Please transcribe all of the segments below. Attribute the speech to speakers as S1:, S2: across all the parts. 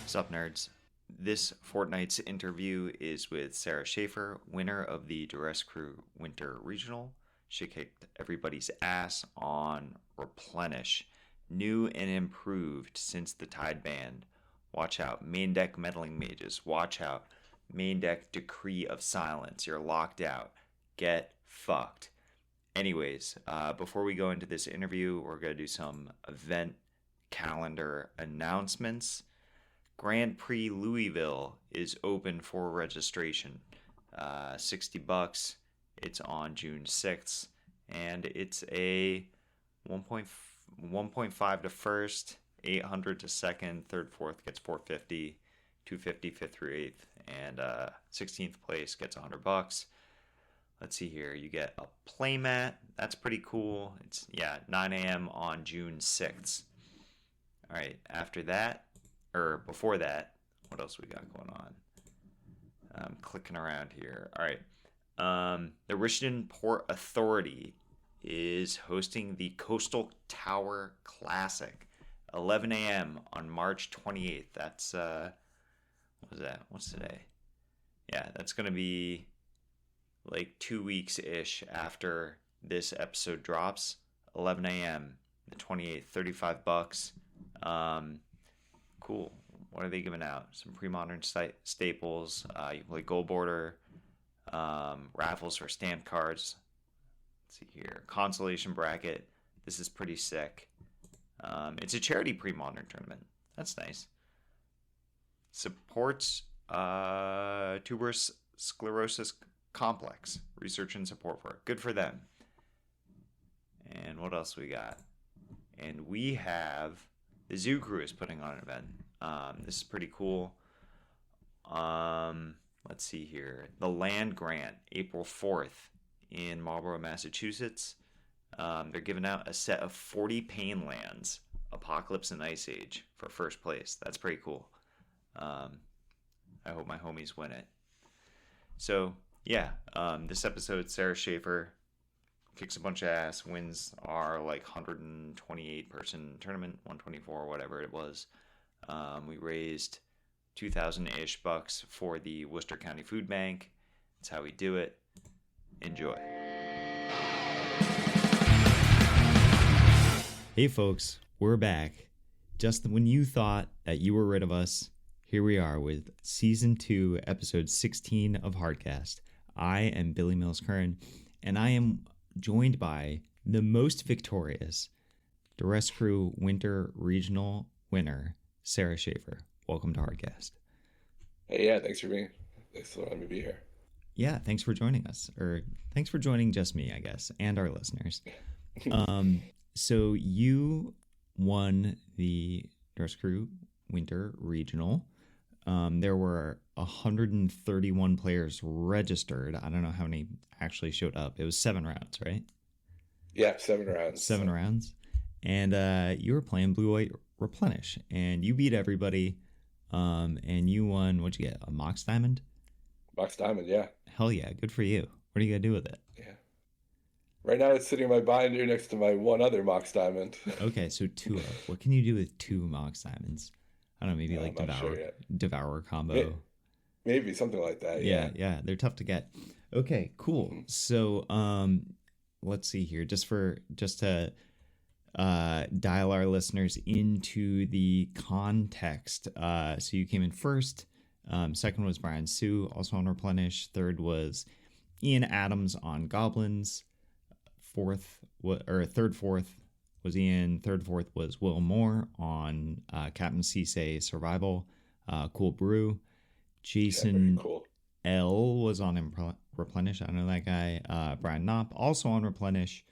S1: What's up, nerds? This fortnight's interview is with Sara Schaefer, winner of the Duress Crew Winter Regional. She kicked everybody's ass on Replenish, new and improved since the Tide ban. Watch out, main deck meddling mages. Watch out, main deck decree of silence. You're locked out. Get fucked. Anyways, before we go into this interview, we're going to do some event calendar announcements. Grand Prix Louisville is open for registration. $60. It's on June 6th. And it's a 1.5 to first, 800 to second, third, fourth gets 450, 250, fifth through eighth, and 16th place gets $100. Let's see here. You get a playmat. That's pretty cool. It's 9 a.m. on June 6th. All right. After that, or before that, what else we got going on? I'm clicking around here. All right. The Richmond Port Authority is hosting the Coastal Tower Classic, 11 a.m. on March 28th. That's what was that? What's today? Yeah, that's gonna be like 2 weeks-ish after this episode drops. 11 a.m. the 28th, $35. Cool. What are they giving out? Some Premodern staples. You can play Gold Border. Raffles for stamped cards. Let's see here. Consolation bracket. This is pretty sick. It's a charity Premodern tournament. That's nice. Supports tuberous sclerosis complex. Research and support for it. Good for them. And what else we got? And we have the Zoo Crew is putting on an event. This is pretty cool. Let's see here. The Land Grant, April 4th in Marlborough, Massachusetts. They're giving out a set of 40 Pain lands, Apocalypse and Ice Age, for first place. That's pretty cool. I hope my homies win it. So, yeah, this episode, Sara Schaefer kicks a bunch of ass, wins our like 128 person tournament, 124, whatever it was. We raised 2,000-ish bucks for the Worcester County Food Bank. That's how we do it. Enjoy. Hey folks, we're back. Just when you thought that you were rid of us, here we are with Season 2, Episode 16 of Hardcast. I am Billy Mills Curran, and I am joined by the most victorious Duress Crew Winter Regional winner, Sara Schaefer. Welcome to Hardcast.
S2: Hey, yeah, thanks for letting me be here.
S1: Yeah, thanks for joining us. Or thanks for joining just me, I guess, and our listeners. So you won the Duress Crew Winter Regional. There were 131 players registered. I don't know how many actually showed up. It was 7 rounds, right?
S2: Yeah, 7 rounds.
S1: 7 rounds. And you were playing Blue-White Replenish, and you beat everybody. And you won, what'd you get, a Mox Diamond?
S2: Mox Diamond, yeah.
S1: Hell yeah, good for you. What are you going to do with it?
S2: Yeah. Right now it's sitting in my binder next to my one other Mox Diamond.
S1: Okay, so what can you do with 2 Mox Diamonds? I don't know, maybe like Devour combo.
S2: Maybe something like that.
S1: Yeah, they're tough to get. Okay, cool. So, let's see here. Just to dial our listeners into the context. So you came in first. Second was Brian Sue, also on Replenish. Third was Ian Adams on Goblins. Third, fourth was Ian. Third, fourth was Will Moore on Captain Cisse Survival. Cool Brew. Jason
S2: cool.
S1: L was on Replenish. I don't know that guy. Brian Knopp also on Replenish.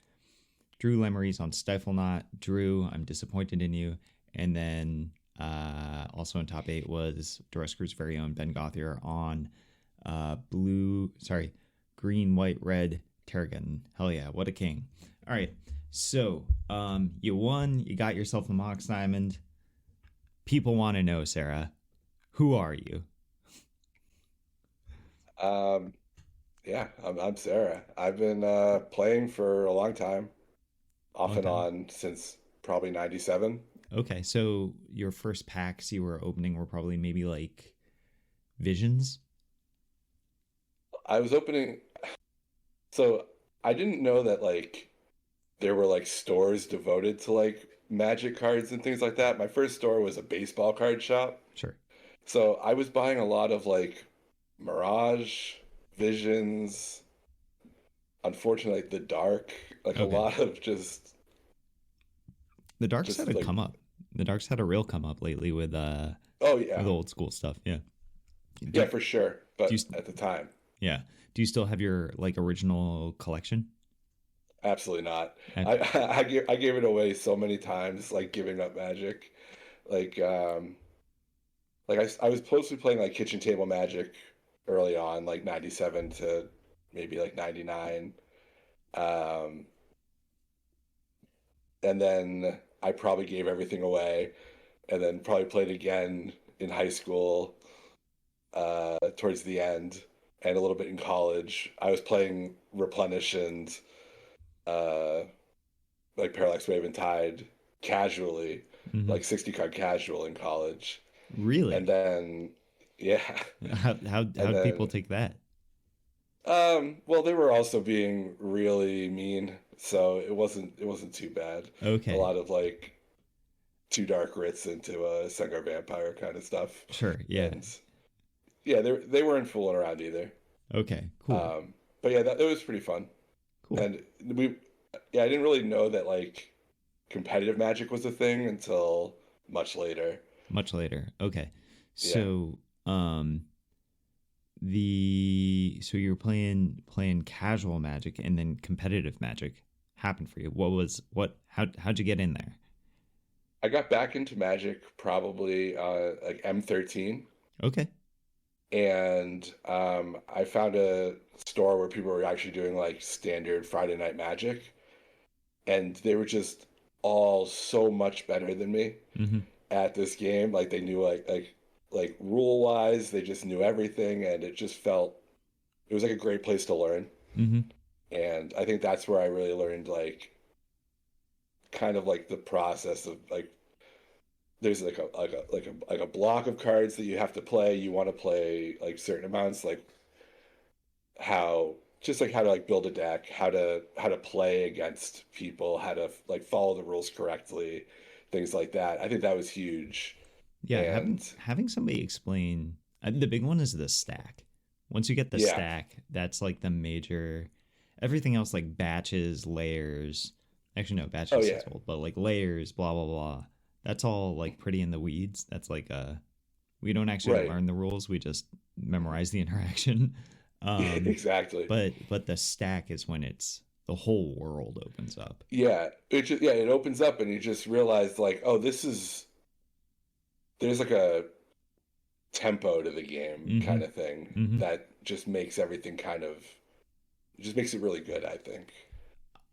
S1: Drew Lemery's on Stifle Knot. Drew, I'm disappointed in you. And then also in top 8 was Duress Crew's very own Ben Gothier on green, white, red, Tarragon. Hell yeah, what a king. All right, so you won. You got yourself a Mox Diamond. People want to know, Sara, who are you?
S2: Yeah, I'm Sara. I've been playing for a long time. Off and on since probably 97.
S1: Okay, so your first packs you were opening were probably maybe like Visions.
S2: I was opening, so I didn't know that like there were like stores devoted to like Magic cards and things like that. My first store was a baseball card shop.
S1: Sure.
S2: So I was buying a lot of like Mirage, Visions, unfortunately like the Dark, like a
S1: Okay.
S2: lot of
S1: The Dark's had
S2: just
S1: a
S2: like
S1: come up. The Dark's had a real come up lately
S2: oh
S1: with
S2: yeah.
S1: old school stuff. Yeah. Do
S2: Yeah, for sure.
S1: do you
S2: But at the time,
S1: yeah. Do you still have your like original collection?
S2: absolutely not.
S1: Uh,
S2: I gave it away so many times, like giving up Magic. Like I was supposed to be playing like kitchen table Magic early on, like 97 to maybe like 99. Um, and then I probably gave everything away, and then probably played again in high school, towards the end, and a little bit in college. I was playing Replenish and uh, like Parallax Wave and Tide casually,
S1: mhm.
S2: like 60 card casual in college. And
S1: Really?
S2: then, yeah.
S1: How
S2: And
S1: do people
S2: then,
S1: take that?
S2: well, they were also being really mean, so it wasn't too bad. A
S1: Okay.
S2: lot of like two dark writs into a Sengar vampire kind of stuff,
S1: Sure. Yeah.
S2: and yeah, they weren't fooling around either.
S1: Okay. Cool.
S2: Um, but yeah, that was pretty fun,
S1: Cool.
S2: and yeah, I didn't really know that like competitive Magic was a thing until much later.
S1: Much later. Okay.
S2: Yeah,
S1: So, so you were playing casual Magic and then competitive Magic happened for you. How'd you get in there?
S2: I got back into Magic probably like M13.
S1: Okay.
S2: And I found a store where people were actually doing like standard Friday Night Magic, and they were just all so much better than me
S1: Mm-hmm.
S2: at this game. Like they knew like rule wise, they just knew everything, and it was like a great place to learn.
S1: Mm-hmm.
S2: And I think that's where I really learned like kind of like the process of like there's like a block of cards that you have to play. You want to play like certain amounts, like how just like how to like build a deck, how to play against people, how to like follow the rules correctly, things like that. I think that was huge.
S1: Yeah,
S2: And
S1: having somebody explain the big one is the stack. Once you get the
S2: yeah,
S1: stack, that's like the major. Everything else like batches, layers. Actually, no,
S2: oh
S1: batches
S2: yeah,
S1: is old, but like layers, blah blah blah. That's all like pretty in the weeds. That's like we don't actually
S2: right,
S1: learn the rules. We just memorize the interaction. Um,
S2: exactly.
S1: but the stack is when it's the whole world opens up.
S2: Yeah, it opens up and you just realize like, oh, there's like a tempo to the game
S1: Mm-hmm.
S2: kind of thing
S1: Mm-hmm.
S2: that just makes everything just makes it really good, I think.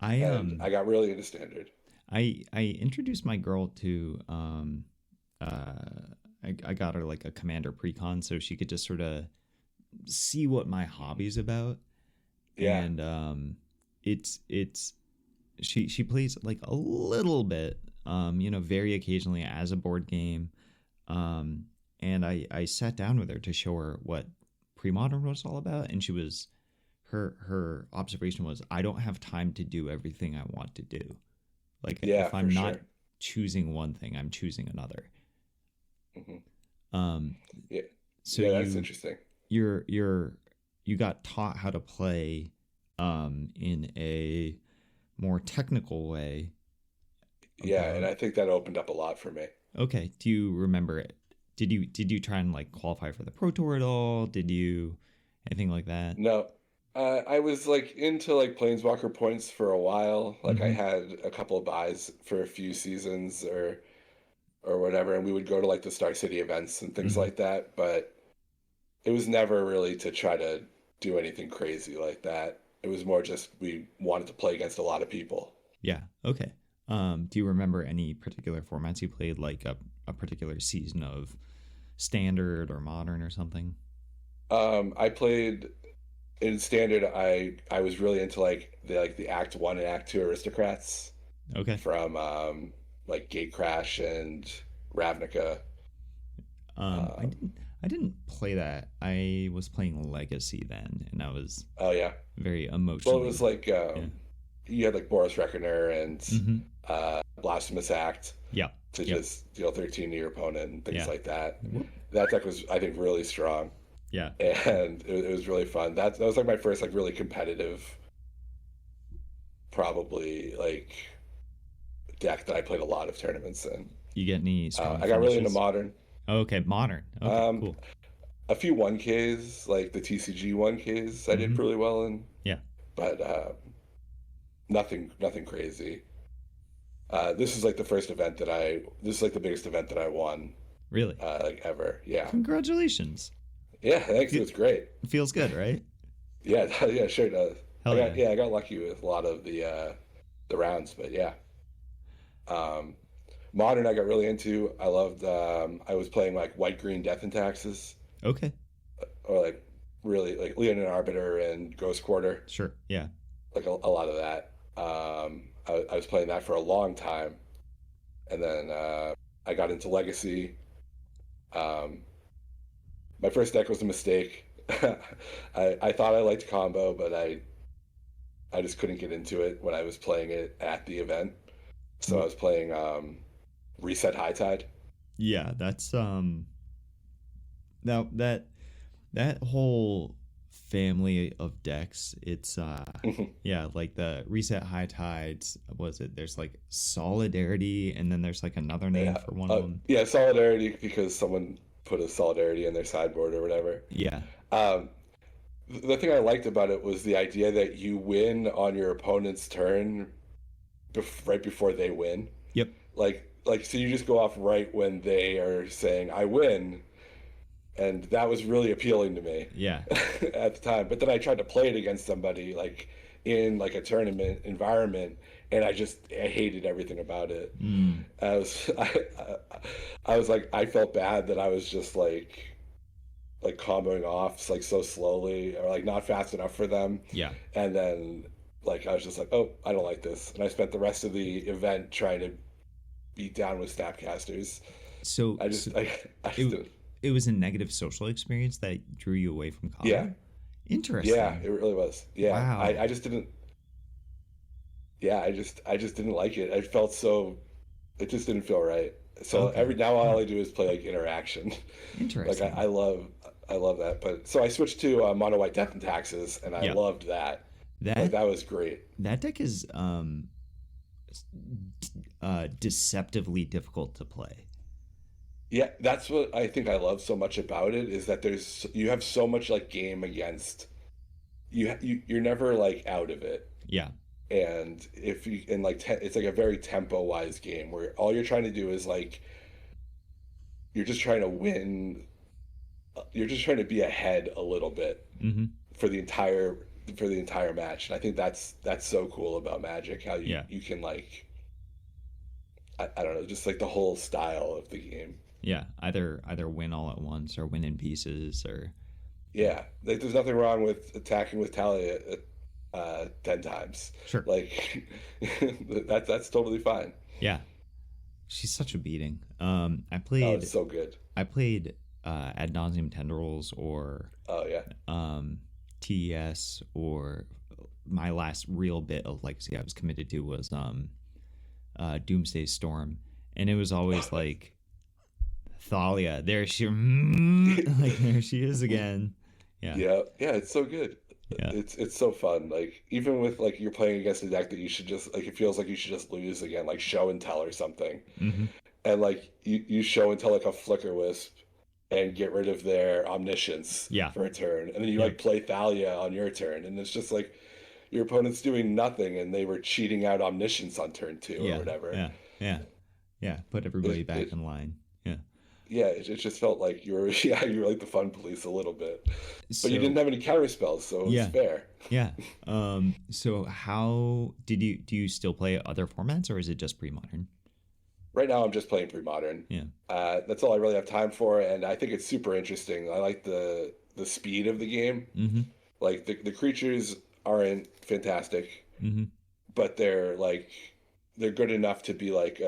S1: I
S2: And I got really into standard.
S1: I introduced my girl to uh I got her like a commander precon so she could just sort of see what my hobby's about.
S2: Yeah.
S1: And it's she plays like a little bit, very occasionally as a board game. um and I sat down with her to show her what Premodern was all about, and she was her observation was, I don't have time to do everything I want to do. Like
S2: Yeah,
S1: if
S2: for
S1: I'm not
S2: sure.
S1: choosing one thing, I'm choosing another.
S2: Hmm.
S1: Um,
S2: Yeah.
S1: so
S2: Yeah, that's interesting.
S1: you're you got taught how to play in a more technical way.
S2: Yeah, and
S1: About
S2: I think that opened up a lot for me.
S1: okay, do you remember it? Did you try and like qualify for the pro tour at all? Did you anything like that?
S2: No, I was like into like Planeswalker points for a while. Like I
S1: Mm-hmm.
S2: had a couple of buys for a few seasons or whatever, and we would go to like the Star City events and things
S1: Mm-hmm.
S2: like that, but it was never really to try to do anything crazy like that. It was more just we wanted to play against a lot of people.
S1: Yeah. Okay. Do you remember any particular formats you played, like a particular season of standard or modern or something?
S2: I played in standard. I was really into like the Act 1 and Act 2 aristocrats
S1: Okay.
S2: from like Gatecrash and Ravnica.
S1: Um, I
S2: Um,
S1: didn't I didn't play that. I was playing Legacy then, and I was
S2: oh yeah.
S1: very
S2: Well, it was
S1: emotionally.
S2: like
S1: Yeah.
S2: you had like Boris Reckoner and
S1: Mm-hmm.
S2: Blasphemous Act
S1: Yeah.
S2: to
S1: Yep.
S2: just deal 13 to your opponent and things
S1: Yeah.
S2: like that.
S1: Whoop.
S2: That deck was, I think, really strong,
S1: Yeah.
S2: and it was really fun. That was like my first like really competitive, probably like deck that I played a lot of tournaments in.
S1: You get any strong
S2: I got really into
S1: finishes?
S2: Modern.
S1: Oh, okay, modern. Okay,
S2: Um,
S1: cool.
S2: a few 1Ks, like the TCG 1Ks, I did
S1: Mm-hmm.
S2: really well in,
S1: Yeah.
S2: but nothing crazy. This is like the first event that I. This is like the biggest event that I won,
S1: Really.
S2: like ever. Yeah,
S1: Congratulations.
S2: yeah. Thanks. It
S1: Fe-
S2: was great.
S1: Feels good, right?
S2: Yeah, yeah. Sure does.
S1: Hell yeah.
S2: I got lucky with a lot of the rounds, but yeah. Um, Modern, I got really into. I loved. I was playing like White Green Death and Taxes,
S1: Okay.
S2: or like really like Leon and Arbiter and Ghost Quarter,
S1: Sure. Yeah.
S2: like a lot of that. I was playing that for a long time, and then I got into Legacy. Um, my first deck was a mistake. I thought I liked combo, but I just couldn't get into it when I was playing it at the event. So I was playing Reset High Tide.
S1: Yeah, that's now that whole family of decks, it's yeah, like the reset high tides, was it, there's like solidarity, and then there's like another name
S2: Yeah,
S1: for one of them.
S2: yeah, Solidarity because someone put a Solidarity in their sideboard or whatever.
S1: Yeah.
S2: Um, the thing I liked about it was the idea that you win on your opponent's turn right before they win.
S1: Yep.
S2: Like so you just go off right when they are saying I win, and that was really appealing to me
S1: Yeah.
S2: at the time. But then I tried to play it against somebody like in like a tournament environment, and I hated everything about it.
S1: Mm.
S2: I was I was like I felt bad that I was just like comboing off like so slowly or like not fast enough for them,
S1: Yeah.
S2: and then like I was just like, oh, I don't like this, and I spent the rest of the event trying to beat down with Snapcasters.
S1: So
S2: I
S1: so
S2: just I just
S1: it
S2: didn't.
S1: it was a negative social experience that drew you away from
S2: Yeah,
S1: combo?
S2: yeah,
S1: Interesting.
S2: it really was. Yeah, I
S1: Wow.
S2: just didn't. Yeah, I just didn't like it. I felt so. It just didn't feel right. So
S1: Okay.
S2: every now
S1: Huh.
S2: all I do is play like interaction. Like
S1: Interesting.
S2: I love that. But so I switched to Mono White Death and Taxes, and I
S1: Yeah.
S2: loved that. Like
S1: That
S2: that was great.
S1: that deck is deceptively difficult to play.
S2: Yeah, that's what I think I love so much about it is that you have so much like game against you're never like out of it.
S1: Yeah.
S2: And if you and like it's like a very tempo wise game where all you're trying to do is like you're just trying to win, you're just trying to be ahead a little bit
S1: Mm-hmm.
S2: for the entire match. And I think that's so cool about Magic, how
S1: Yeah.
S2: you can like I don't know, just like the whole style of the game.
S1: Yeah. Either win all at once or win in pieces or yeah.
S2: Yeah, like there's nothing wrong with attacking with Talia 10 times.
S1: Sure.
S2: Like that's totally fine.
S1: Yeah. She's such a beating.
S2: Oh, it's so good.
S1: I played Ad Nauseam Tendrils or
S2: Oh yeah.
S1: um TES, or my last real bit of Legacy I was committed to was Doomsday Storm, and it was always like Thalia, there she like there she is again. Yeah.
S2: Yeah, yeah, it's so good.
S1: Yeah.
S2: It's so fun. Like even with like you're playing against a deck that you should just like it feels like you should just lose again, like show and tell or something.
S1: Mm-hmm.
S2: And like you show and tell like a flicker wisp and get rid of their omniscience
S1: Yeah.
S2: for a turn. And then you
S1: Yep.
S2: like play Thalia on your turn. And it's just like your opponent's doing nothing and they were cheating out omniscience on turn two or
S1: Yeah.
S2: whatever.
S1: Yeah. Yeah. Yeah. Put everybody back
S2: It
S1: in line. Yeah.
S2: yeah, it just felt like you were yeah, you were like the fun police a little bit. But you didn't
S1: So
S2: have any counter spells, so it was
S1: yeah.
S2: fair.
S1: Yeah. So how do you still play other formats, or is it just pre-modern?
S2: Right now, I'm just playing Premodern.
S1: Yeah.
S2: That's all I really have time for, and I think it's super interesting. I like the speed of the game.
S1: Mm-hmm.
S2: Like the creatures aren't fantastic,
S1: Mm-hmm.
S2: but they're like they're good enough to be like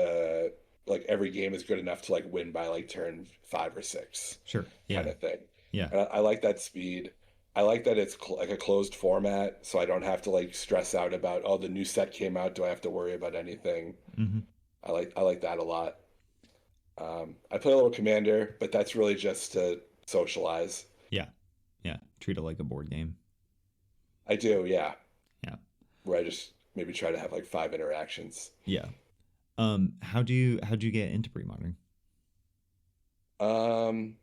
S2: every game is good enough to like win by like turn 5 or 6
S1: Sure.
S2: kind
S1: Yeah.
S2: of thing.
S1: Yeah.
S2: And I like that speed. I like that it's like a closed format, so I don't have to like stress out about, oh, the new set came out. Do I have to worry about anything?
S1: Hmm.
S2: I like that a lot. I play a little Commander, but that's really just to socialize.
S1: Yeah. Yeah. Treat it like a board game.
S2: I do, yeah,
S1: Yeah.
S2: where I just maybe try to have like 5 interactions.
S1: Yeah. How'd you get into pre-modern?
S2: Um,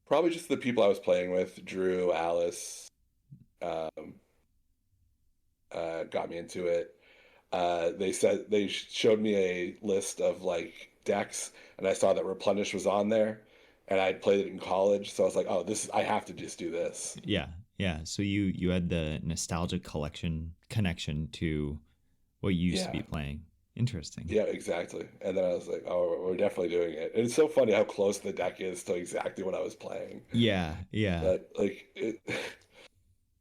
S2: Probably just the people I was playing with, Drew, Alice, um, got me into it. They showed me a list of like decks, and I saw that Replenish was on there, and I played it in college, so I was like, oh, I have to just do this.
S1: Yeah. Yeah. So you had the nostalgic collection connection to what you used to
S2: Yeah,
S1: be playing. Interesting.
S2: yeah, exactly. And then I was like, oh, we're definitely doing it. And it's so funny how close the deck is to exactly what I was playing.
S1: Yeah. Yeah.
S2: That like it,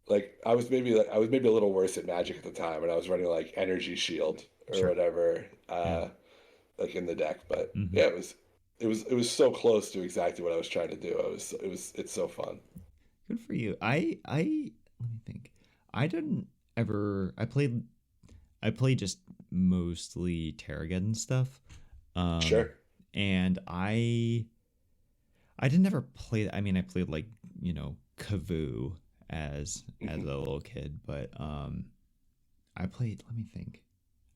S2: like I was maybe a little worse at Magic at the time, and I was running like Energy Shield or
S1: Sure.
S2: whatever,
S1: Yeah.
S2: like in the deck. But
S1: Hmm.
S2: yeah, it was so close to exactly what I was trying to do. It's so fun.
S1: Good for you. Let me think. I didn't ever. I played just mostly Tarragon stuff. Um,
S2: Sure.
S1: and I didn't ever play. I mean, I played like Kavoo as a
S2: Hmm.
S1: little kid, but I played. Let me think.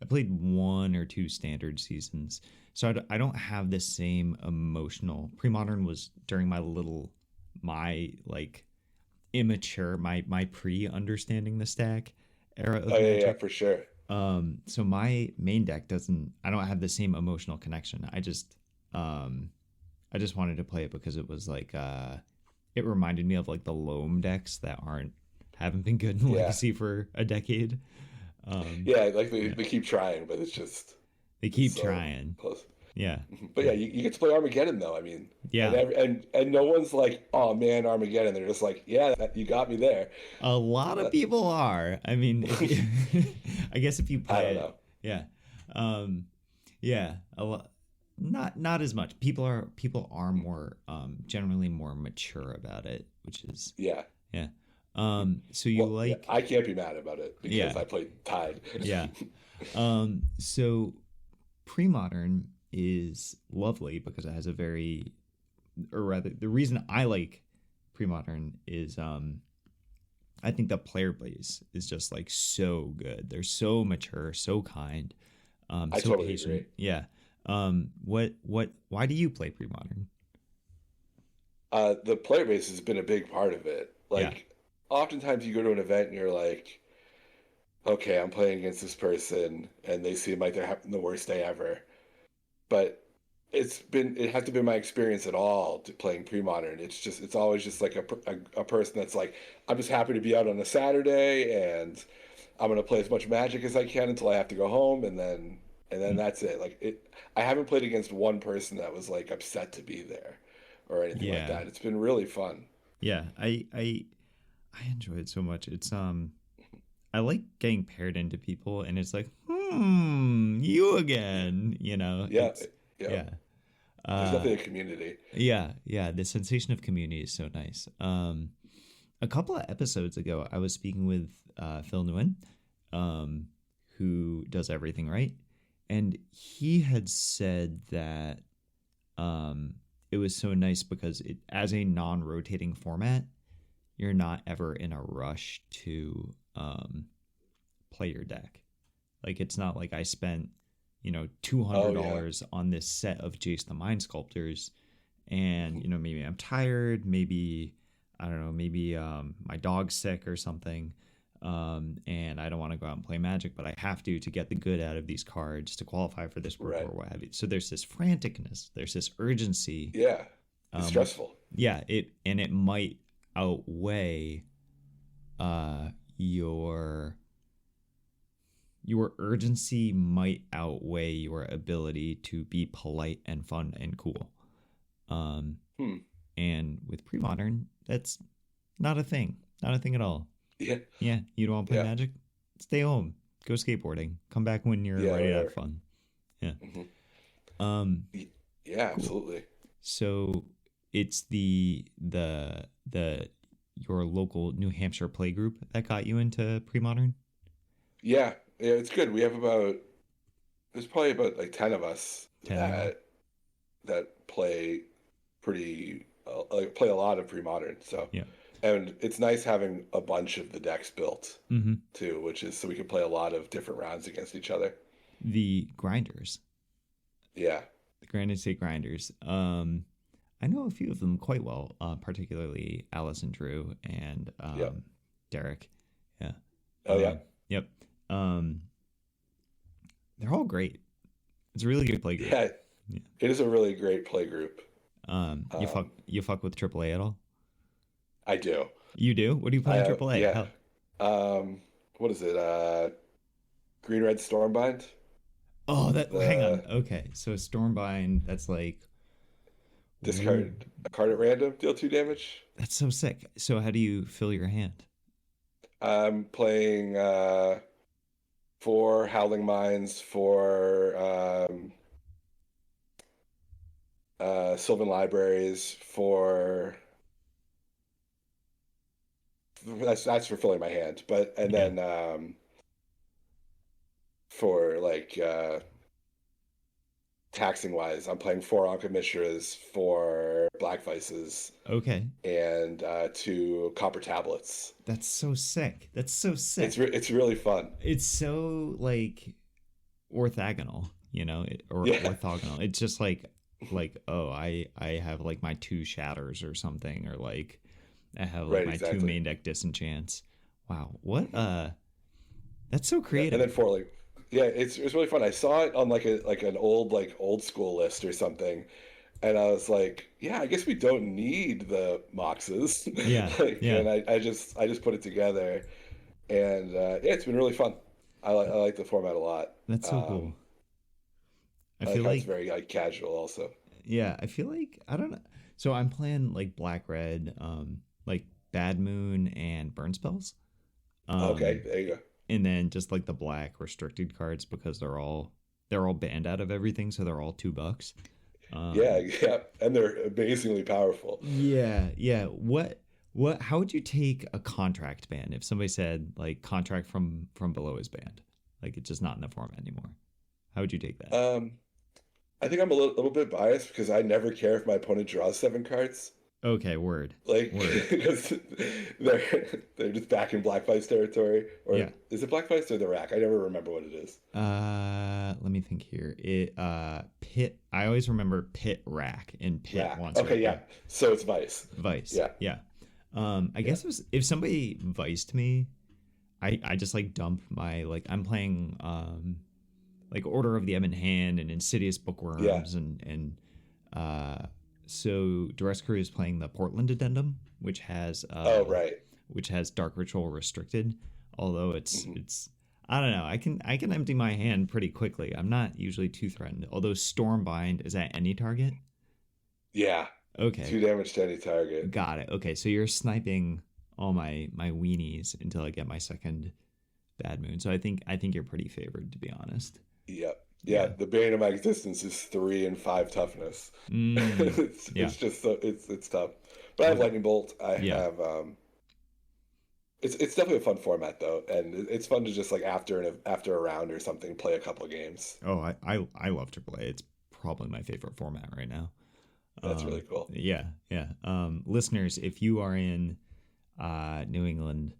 S1: I played one or two standard seasons, so I don't have the same emotional. Pre-modern was during my like immature, my pre-understanding the stack era
S2: Oh
S1: of
S2: yeah, yeah,
S1: Magic.
S2: for sure.
S1: So my main deck doesn't. I don't have the same emotional connection. Um, I just wanted to play it because it was like it reminded me of like the loam decks that haven't been good in
S2: Yeah,
S1: Legacy for a decade. Um,
S2: yeah. Like
S1: yeah,
S2: they keep trying, but
S1: they
S2: it's
S1: keep
S2: so
S1: trying.
S2: close.
S1: Yeah,
S2: But yeah,
S1: yeah,
S2: you get to play Armageddon though. I mean, and
S1: yeah.
S2: no one's like, oh man, Armageddon. They're just like, yeah, you got me there.
S1: A lot of
S2: That,
S1: people are. I mean, if you, I guess if you
S2: I
S1: play
S2: don't
S1: it,
S2: know.
S1: yeah, um, yeah, a lot. Not as much. People are more generally more mature about it, which is
S2: Yeah.
S1: yeah. So you
S2: Well, yeah,
S1: like
S2: I can't be mad about it because
S1: yeah,
S2: I played Tide.
S1: yeah. So pre-modern is lovely because it has a very, or rather, the reason I like pre-modern is I think the player base is just like so good. They're so mature, so kind,
S2: I
S1: so
S2: totally agree.
S1: patient. Yeah. Why do you play pre-modern?
S2: The player base has been a big part of it.
S1: Yeah.
S2: Like, oftentimes you go to an event and you're like, okay, I'm playing against this person, and they seem like they're having the worst day ever. But it hasn't been my experience at all to playing pre-modern. It's always just like a person that's like, I'm just happy to be out on a Saturday, and I'm gonna play as much Magic as I can until I have to go home, and then
S1: Mm.
S2: that's it. Like I haven't played against one person that was like upset to be there or anything like
S1: Yeah.
S2: that. It's been really fun.
S1: Yeah. I enjoy it so much. It's I like getting paired into people and it's like, you again,
S2: Yeah,
S1: it's
S2: yeah.
S1: yeah.
S2: There's
S1: Uh
S2: nothing a community.
S1: yeah, yeah, the sensation of community is so nice. A couple of episodes ago I was speaking with Phil Nguyen, um, who does everything right. And he had said that um it was so nice because it as a non-rotating format, you're not ever in a rush to play your deck. Like it's not like I spent, two hundred
S2: Oh yeah,
S1: dollars on this set of Jace the Mind Sculptors, and maybe I'm tired, maybe I don't know, maybe my dog's sick or something, and I don't want to go out and play Magic, but I have to get the good out of these cards to qualify for this group
S2: right.
S1: or what have you. So there's this franticness, there's this urgency,
S2: Yeah, it's
S1: which
S2: stressful.
S1: yeah, it might outweigh uh your your urgency might outweigh your ability to be polite and fun and cool. Um,
S2: Hmm.
S1: and with pre-modern, that's not a thing, not a thing at all.
S2: Yeah,
S1: Yeah, you don't want to play
S2: yeah,
S1: Magic? Stay home. go skateboarding. Come back when you're
S2: Yeah,
S1: ready to have
S2: whatever.
S1: fun. Yeah.
S2: Hmm.
S1: Um.
S2: Yeah,
S1: Cool.
S2: absolutely.
S1: So it's the your local New Hampshire play group that got you into pre-modern.
S2: Yeah, yeah, it's good. We have about there's probably about like 10 of us
S1: 10 of you.
S2: that play pretty like play a lot of pre-modern. So,
S1: Yeah.
S2: and it's nice having a bunch of the decks built
S1: Mm-hmm.
S2: too, which is so we can play a lot of different rounds against each other.
S1: The grinders,
S2: Yeah.
S1: the Granite State grinders. I know a few of them quite well, particularly Alice and Drew and
S2: Yeah.
S1: Derek. Yeah.
S2: Oh yeah.
S1: Yep. Um, they're all great. It's a really good play group.
S2: Yeah.
S1: Yeah.
S2: It is a really great play group.
S1: You fuck with AAA at all?
S2: I do.
S1: You do? What do you play in AAA?
S2: Yeah.
S1: Hell.
S2: Um, what is it? Green Red Stormbind.
S1: Oh, that. Hang on.
S2: The
S1: Okay, so Stormbind. That's like. Ooh,
S2: discard a card at random, deal 2 damage.
S1: that's so sick. So how do you fill your hand?
S2: I'm playing 4 Howling Mines, 4 Sylvan Libraries, 4. That's for filling my hand, but and
S1: Yeah.
S2: then for like taxing wise, I'm playing 4 Anka 4 Black Vices,
S1: Okay.
S2: and 2 Copper Tablets.
S1: That's so sick. That's so sick.
S2: It's really fun.
S1: It's so like orthogonal, or
S2: Yeah,
S1: orthogonal. It's just like oh, I have like my 2 shatters or something, or like I have like
S2: right,
S1: my 2
S2: exactly.
S1: main deck disenchants. Wow, what
S2: Mhm.
S1: that's so
S2: Yeah, and then
S1: creative.
S2: for like, yeah, it's really fun. I saw it on like an old school list or something, and I was like, yeah, I guess we don't need the Moxes,
S1: Yeah,
S2: like,
S1: yeah,
S2: and I just put it together, and yeah, it's been really fun. I like the format a lot.
S1: that's so cool.
S2: Um,
S1: I
S2: I like
S1: feel
S2: how it's
S1: like
S2: very like casual also.
S1: yeah, I feel like I don't know. So I'm playing like black red, like Bad Moon and Burn spells.
S2: Okay,
S1: Um,
S2: there you go.
S1: and then just like the black restricted cards because they're all banned out of everything, so they're all $2.
S2: Yeah,
S1: Um,
S2: yeah, and they're amazingly powerful.
S1: yeah, yeah. What? How would you take a contract ban if somebody said like contract from below is banned, like it's just not in the format anymore? How would you take that?
S2: Um, I think I'm a little bit biased because I never care if my opponent draws 7 cards.
S1: Okay, word,
S2: Like,
S1: word.
S2: because they're just back in Black Vice territory, or
S1: Yeah.
S2: is it Black Vice or the Rack? I never remember what it is.
S1: Let me think here. Pit. I always remember Pit Rack and Pit
S2: Rack.
S1: wants
S2: Okay,
S1: it.
S2: yeah.
S1: Yeah,
S2: So it's Vice.
S1: Vice.
S2: Yeah,
S1: Yeah. I
S2: yeah,
S1: guess if somebody viced me, I just like dump my like I'm playing like Order of the Ebon Hand and Insidious
S2: yeah.
S1: Bookworms and uh so Duress Crew is playing the Portland Addendum,
S2: Oh, right.
S1: which has Dark Ritual restricted. Although
S2: Hmm.
S1: it's I don't know. I can empty my hand pretty quickly. I'm not usually too threatened. Although Stormbind is at any target.
S2: Yeah.
S1: Okay,
S2: 2 damage to any target.
S1: got it. Okay, so you're sniping all my weenies until I get my second Bad Moon. So I think you're pretty favored, to be honest.
S2: Yep. Yeah,
S1: Yeah.
S2: the bane of my existence is 3 and 5 toughness.
S1: Mm, yeah.
S2: It's just so it's tough. But I have
S1: Okay.
S2: Lightning Bolt. I
S1: Yeah.
S2: have it's definitely a fun format though, and it's fun to just like after a round or something play a couple of games.
S1: Oh, I love AAA. It's probably my favorite format right now.
S2: That's really cool.
S1: Yeah, yeah. Listeners, if you are in New England,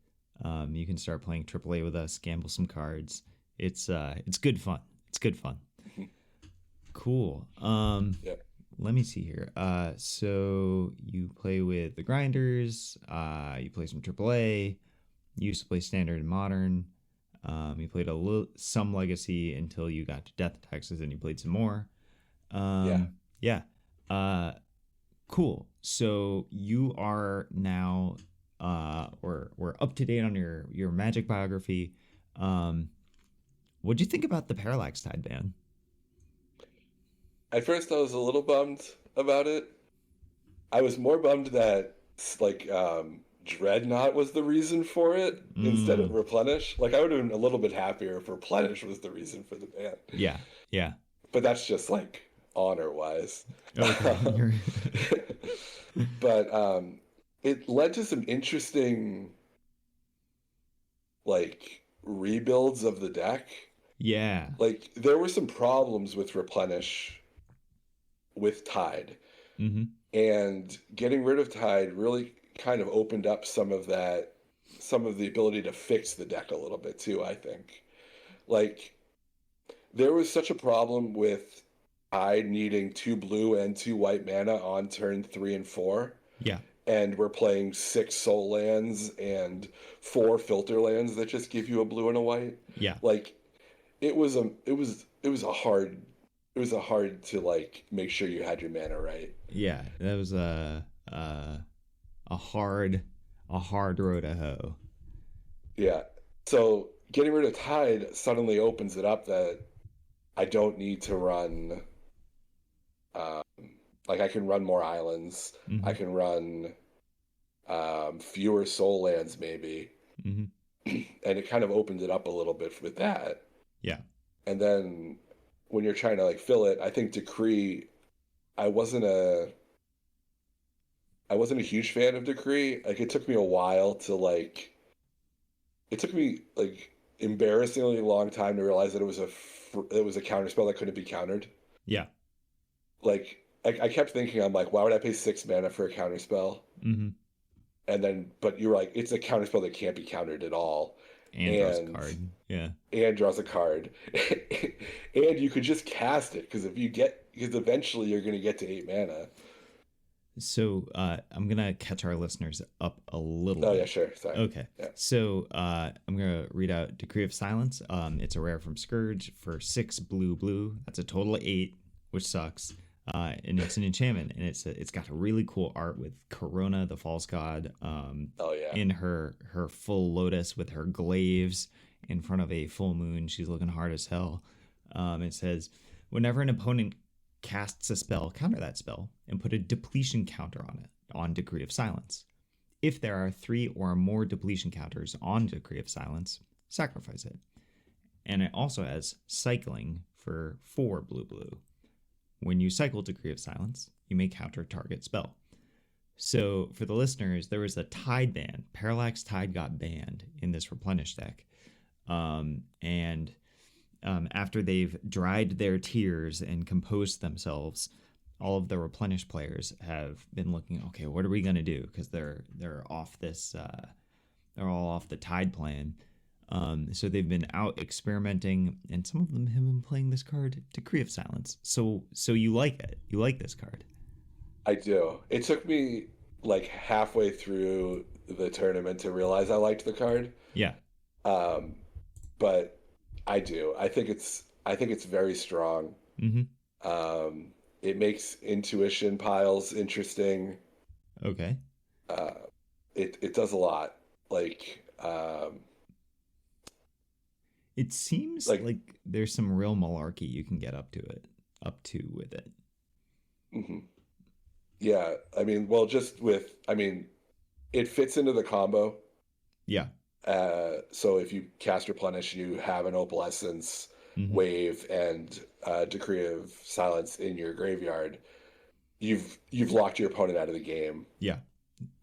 S1: you can start playing AAA with us. Gamble some cards. It's good fun. It's good fun. Cool.
S2: Yeah.
S1: Let me see here. So you play with the Grinders. You play some AAA. You used to play Standard and Modern. You played some Legacy until you got to Death Taxes, and you played some more.
S2: Yeah.
S1: Yeah. Uh, cool. So you are now, we're up to date on your Magic biography. Um, what'd you think about the Parallax Tide ban?
S2: At first I was a little bummed about it. I was more bummed that like Dreadnought was the reason for it instead of Replenish. Like, I would have been a little bit happier if Replenish was the reason for the ban.
S1: Yeah. Yeah.
S2: But that's just like honor wise.
S1: Okay.
S2: But it led to some interesting like rebuilds of the deck.
S1: Yeah.
S2: Like, there were some problems with Replenish with Tide.
S1: Mm-hmm.
S2: And getting rid of Tide really kind of opened up some of the ability to fix the deck a little bit too, I think. Like, there was such a problem with Tide needing 2 blue and 2 white mana on turn 3 and 4.
S1: Yeah.
S2: And we're playing 6 soul lands and 4 filter lands that just give you a blue and a white.
S1: Yeah.
S2: Like, it was a hard to like make sure you had your mana right.
S1: Yeah, that was a hard row to hoe.
S2: Yeah. So getting rid of Tide suddenly opens it up that I don't need to run like, I can run more islands.
S1: Mm-hmm.
S2: I can run fewer soul lands maybe.
S1: Mm-hmm.
S2: And it kind of opened it up a little bit with that.
S1: Yeah.
S2: And then when you're trying to like fill it, I think Decree, I wasn't a huge fan of Decree. Like, it took me a while to like, it took me like embarrassingly long time to realize that it was a counterspell that couldn't be countered.
S1: Yeah.
S2: Like, I kept thinking, I'm like, why would I pay 6 mana for a counterspell?
S1: Mm-hmm.
S2: And then, but you were like, it's a counterspell that can't be countered at all.
S1: And draws a card. Yeah.
S2: And draws a card. And you could just cast it, because eventually you're going to get to 8 mana.
S1: So I'm going to catch our listeners up a little bit.
S2: Oh, yeah, sure. Sorry.
S1: Okay.
S2: Yeah.
S1: So I'm going to read out Decree of Silence. It's a rare from Scourge for 6 blue. That's a total of 8, which sucks. And it's an enchantment, and it's got a really cool art with Corona, the false god, in her full lotus with her glaives in front of a full moon. She's looking hard as hell. It says, whenever an opponent casts a spell, counter that spell and put a depletion counter on it on Decree of Silence. If there are 3 or more depletion counters on Decree of Silence, sacrifice it. And it also has cycling for 4 blue. When you cycle Decree of Silence, you may counter target spell. So for the listeners, there was a Tide ban. Parallax Tide got banned in this Replenish deck. After they've dried their tears and composed themselves, all of the Replenish players have been looking, okay, what are we going to do? Because they're off this, they're all off the Tide plan. So they've been out experimenting, and some of them have been playing this card, Decree of Silence. So you like it? You like this card?
S2: I do. It took me like halfway through the tournament to realize I liked the card.
S1: Yeah.
S2: But I do. I think it's very strong.
S1: Mm-hmm.
S2: It makes intuition piles interesting.
S1: Okay.
S2: It does a lot. Like,
S1: it seems like there's some real malarkey you can get up to with it.
S2: Mm-hmm. Yeah, I mean, well, it fits into the combo.
S1: Yeah.
S2: So if you cast Replenish, you have an Opalescence,
S1: mm-hmm.
S2: Wave, and Decree of Silence in your graveyard. You've locked your opponent out of the game.
S1: Yeah.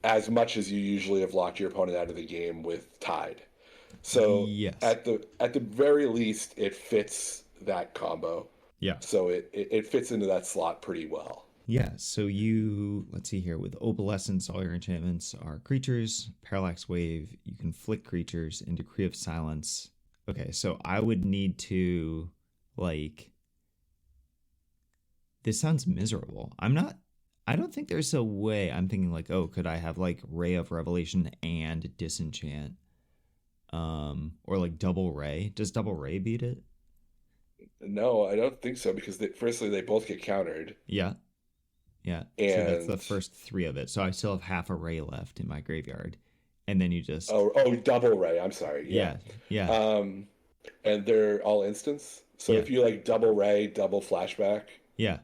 S2: As much as you usually have locked your opponent out of the game with Tide. So
S1: yes.
S2: at the very least, it fits that combo.
S1: Yeah.
S2: So it fits into that slot pretty well.
S1: Yeah, so let's see here, with Opalescence, all your enchantments are creatures. Parallax Wave, you can flick creatures, and Decree of Silence. Okay, so I would need to, this sounds miserable. I don't think there's a way. I'm thinking could I have Ray of Revelation and Disenchant? Or Double Ray. Does Double Ray beat it?
S2: No, I don't think so, because firstly, they both get countered.
S1: Yeah. Yeah,
S2: and
S1: so that's the first 3 of it. So I still have half a Ray left in my graveyard, and then you just
S2: double Ray. I'm sorry.
S1: Yeah.
S2: And they're all instants. So if you double Ray, double flashback.
S1: Yeah.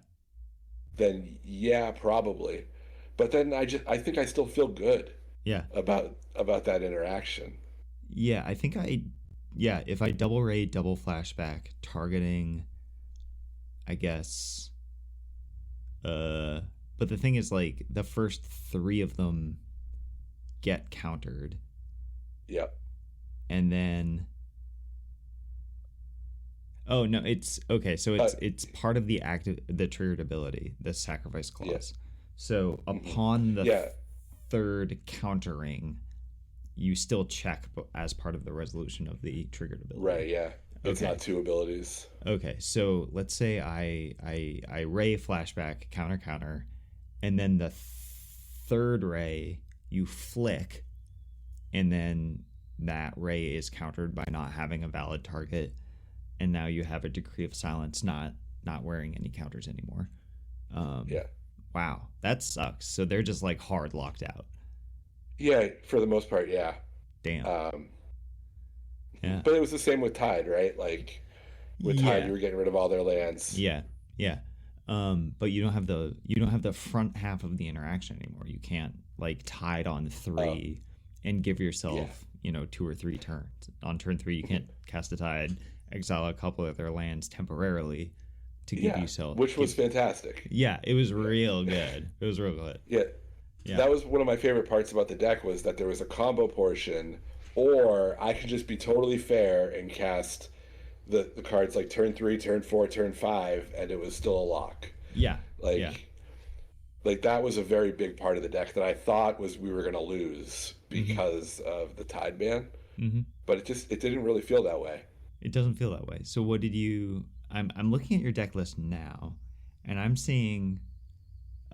S2: Then yeah, probably. But then I think I still feel good.
S1: Yeah.
S2: about that interaction.
S1: Yeah, I think yeah, if I double raid, double flashback, targeting, I guess, but the thing is, like, the first three of them get countered,
S2: Yep.
S1: and then, oh no, it's okay. So
S2: Uh,
S1: it's part of the triggered ability, the sacrifice
S2: yeah.
S1: clause. So
S2: Hmm.
S1: upon the
S2: Yeah.
S1: third countering, you still check as part of the resolution of the triggered ability.
S2: Right. Yeah. It's
S1: Okay.
S2: not two abilities.
S1: Okay. So let's say I ray flashback counter, and then the third ray you flick, and then that ray is countered by not having a valid target, and now you have a decree of silence, not wearing any counters anymore. Um,
S2: Yeah.
S1: wow, that sucks. So they're just like hard locked out.
S2: Yeah. For the most part, yeah.
S1: Damn.
S2: Um,
S1: Yeah.
S2: but it was the same with Tide, right? Like with Tide,
S1: Yeah.
S2: you were getting rid of all their lands.
S1: Yeah. Yeah. But you don't have the front half of the interaction anymore. You can't like tide on
S2: Oh,
S1: three and give
S2: yeah.
S1: yourself, 2 or 3 turns. On turn 3, you can't cast a tide, exile a couple of their lands temporarily to give
S2: Yeah.
S1: yourself
S2: Which was
S1: give.
S2: fantastic.
S1: Yeah, it was
S2: Yeah.
S1: real good. It was real good.
S2: Yeah.
S1: Yeah.
S2: That was one of my favorite parts about the deck was that there was a combo portion, or I could just be totally fair and cast the cards like turn three, turn four, turn five, and it was still a lock.
S1: Yeah. Yeah.
S2: Like like that was a very big part of the deck that I thought was we were gonna lose
S1: Mhm.
S2: because of the Tide ban,
S1: Mhm.
S2: but it didn't really feel that way.
S1: It doesn't feel that way. So what did you I'm looking at your deck list now, and I'm seeing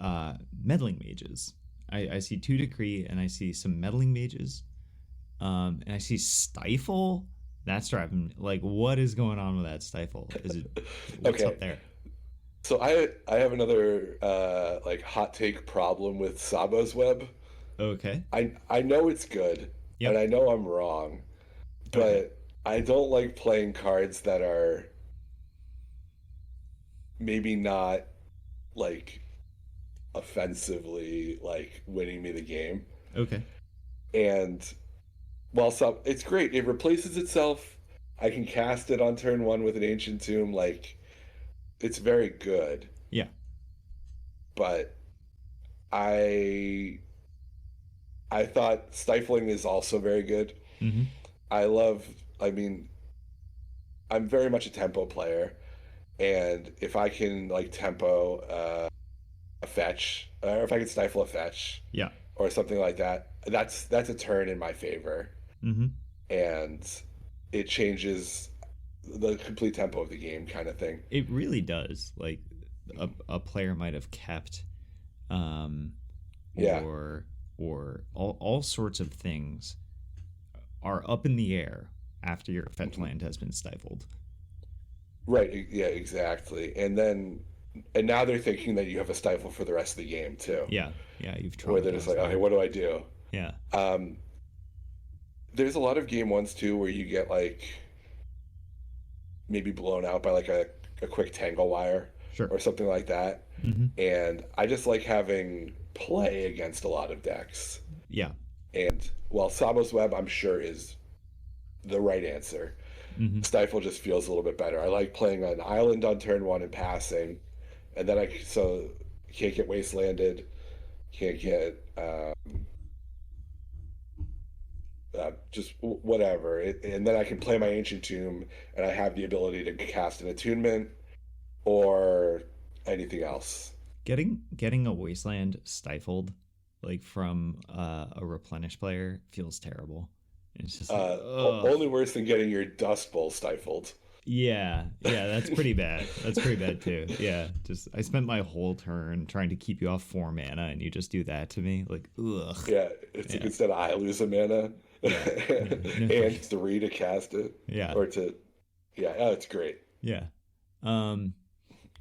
S1: meddling mages. I see 2 decree, and I see some meddling mages. And I see stifle. That's driving. Like, what is going on with that stifle? Is it what's
S2: Okay,
S1: up there?
S2: so I have another like hot take problem with Saba's web.
S1: Okay.
S2: I know it's good, and
S1: Yep.
S2: I know I'm wrong,
S1: Okay.
S2: but I don't like playing cards that are maybe not like offensively like winning me the game.
S1: Okay.
S2: And while some it's great, it replaces itself. I can cast it on turn one with an ancient tomb, like it's very good.
S1: Yeah.
S2: But I I thought stifling is also very good.
S1: Mm-hmm.
S2: I love I mean, I'm very much a tempo player, and if I can like tempo a fetch, or if I can stifle a fetch
S1: Yeah.
S2: or something like that, that's a turn in my favor,
S1: Mm-hmm.
S2: and it changes the complete tempo of the game, kind of thing.
S1: It really does. Like, a player might have kept, um,
S2: Yeah,
S1: or all sorts of things are up in the air after your fetch
S2: hmm,
S1: land has been stifled.
S2: right. Yeah, exactly. And now they're thinking that you have a stifle for the rest of the game too,
S1: Yeah. Yeah. You've
S2: where they're just
S1: traumatized
S2: like, okay,
S1: them.
S2: what do I do?
S1: Yeah.
S2: Um, there's a lot of game ones too where you get like maybe blown out by like a quick tangle wire
S1: Sure.
S2: or something like that.
S1: Mm-hmm.
S2: And I just like having play against a lot of decks.
S1: Yeah.
S2: And while Sabo's Web, I'm sure, is the right answer,
S1: Mm-hmm.
S2: Stifle just feels a little bit better. I like playing an island on turn one and passing, and then so can't get wastelanded, can't get just whatever. And then I can play my Ancient Tomb, and I have the ability to cast an attunement or anything else.
S1: Getting a wasteland stifled, like, from a replenish player, feels terrible. It's just like, ugh.
S2: Only worse than getting your Dust Bowl stifled.
S1: Yeah, yeah, that's pretty bad. That's pretty bad too. Yeah, just I spent my whole turn trying to keep you off 4 mana, and you just do that to me. Like, ugh.
S2: Yeah, it's like
S1: Yeah,
S2: instead I lose a mana
S1: yeah, yeah. No
S2: and
S1: thanks.
S2: three to cast it
S1: Yeah,
S2: or to yeah, oh, it's great.
S1: yeah. Um,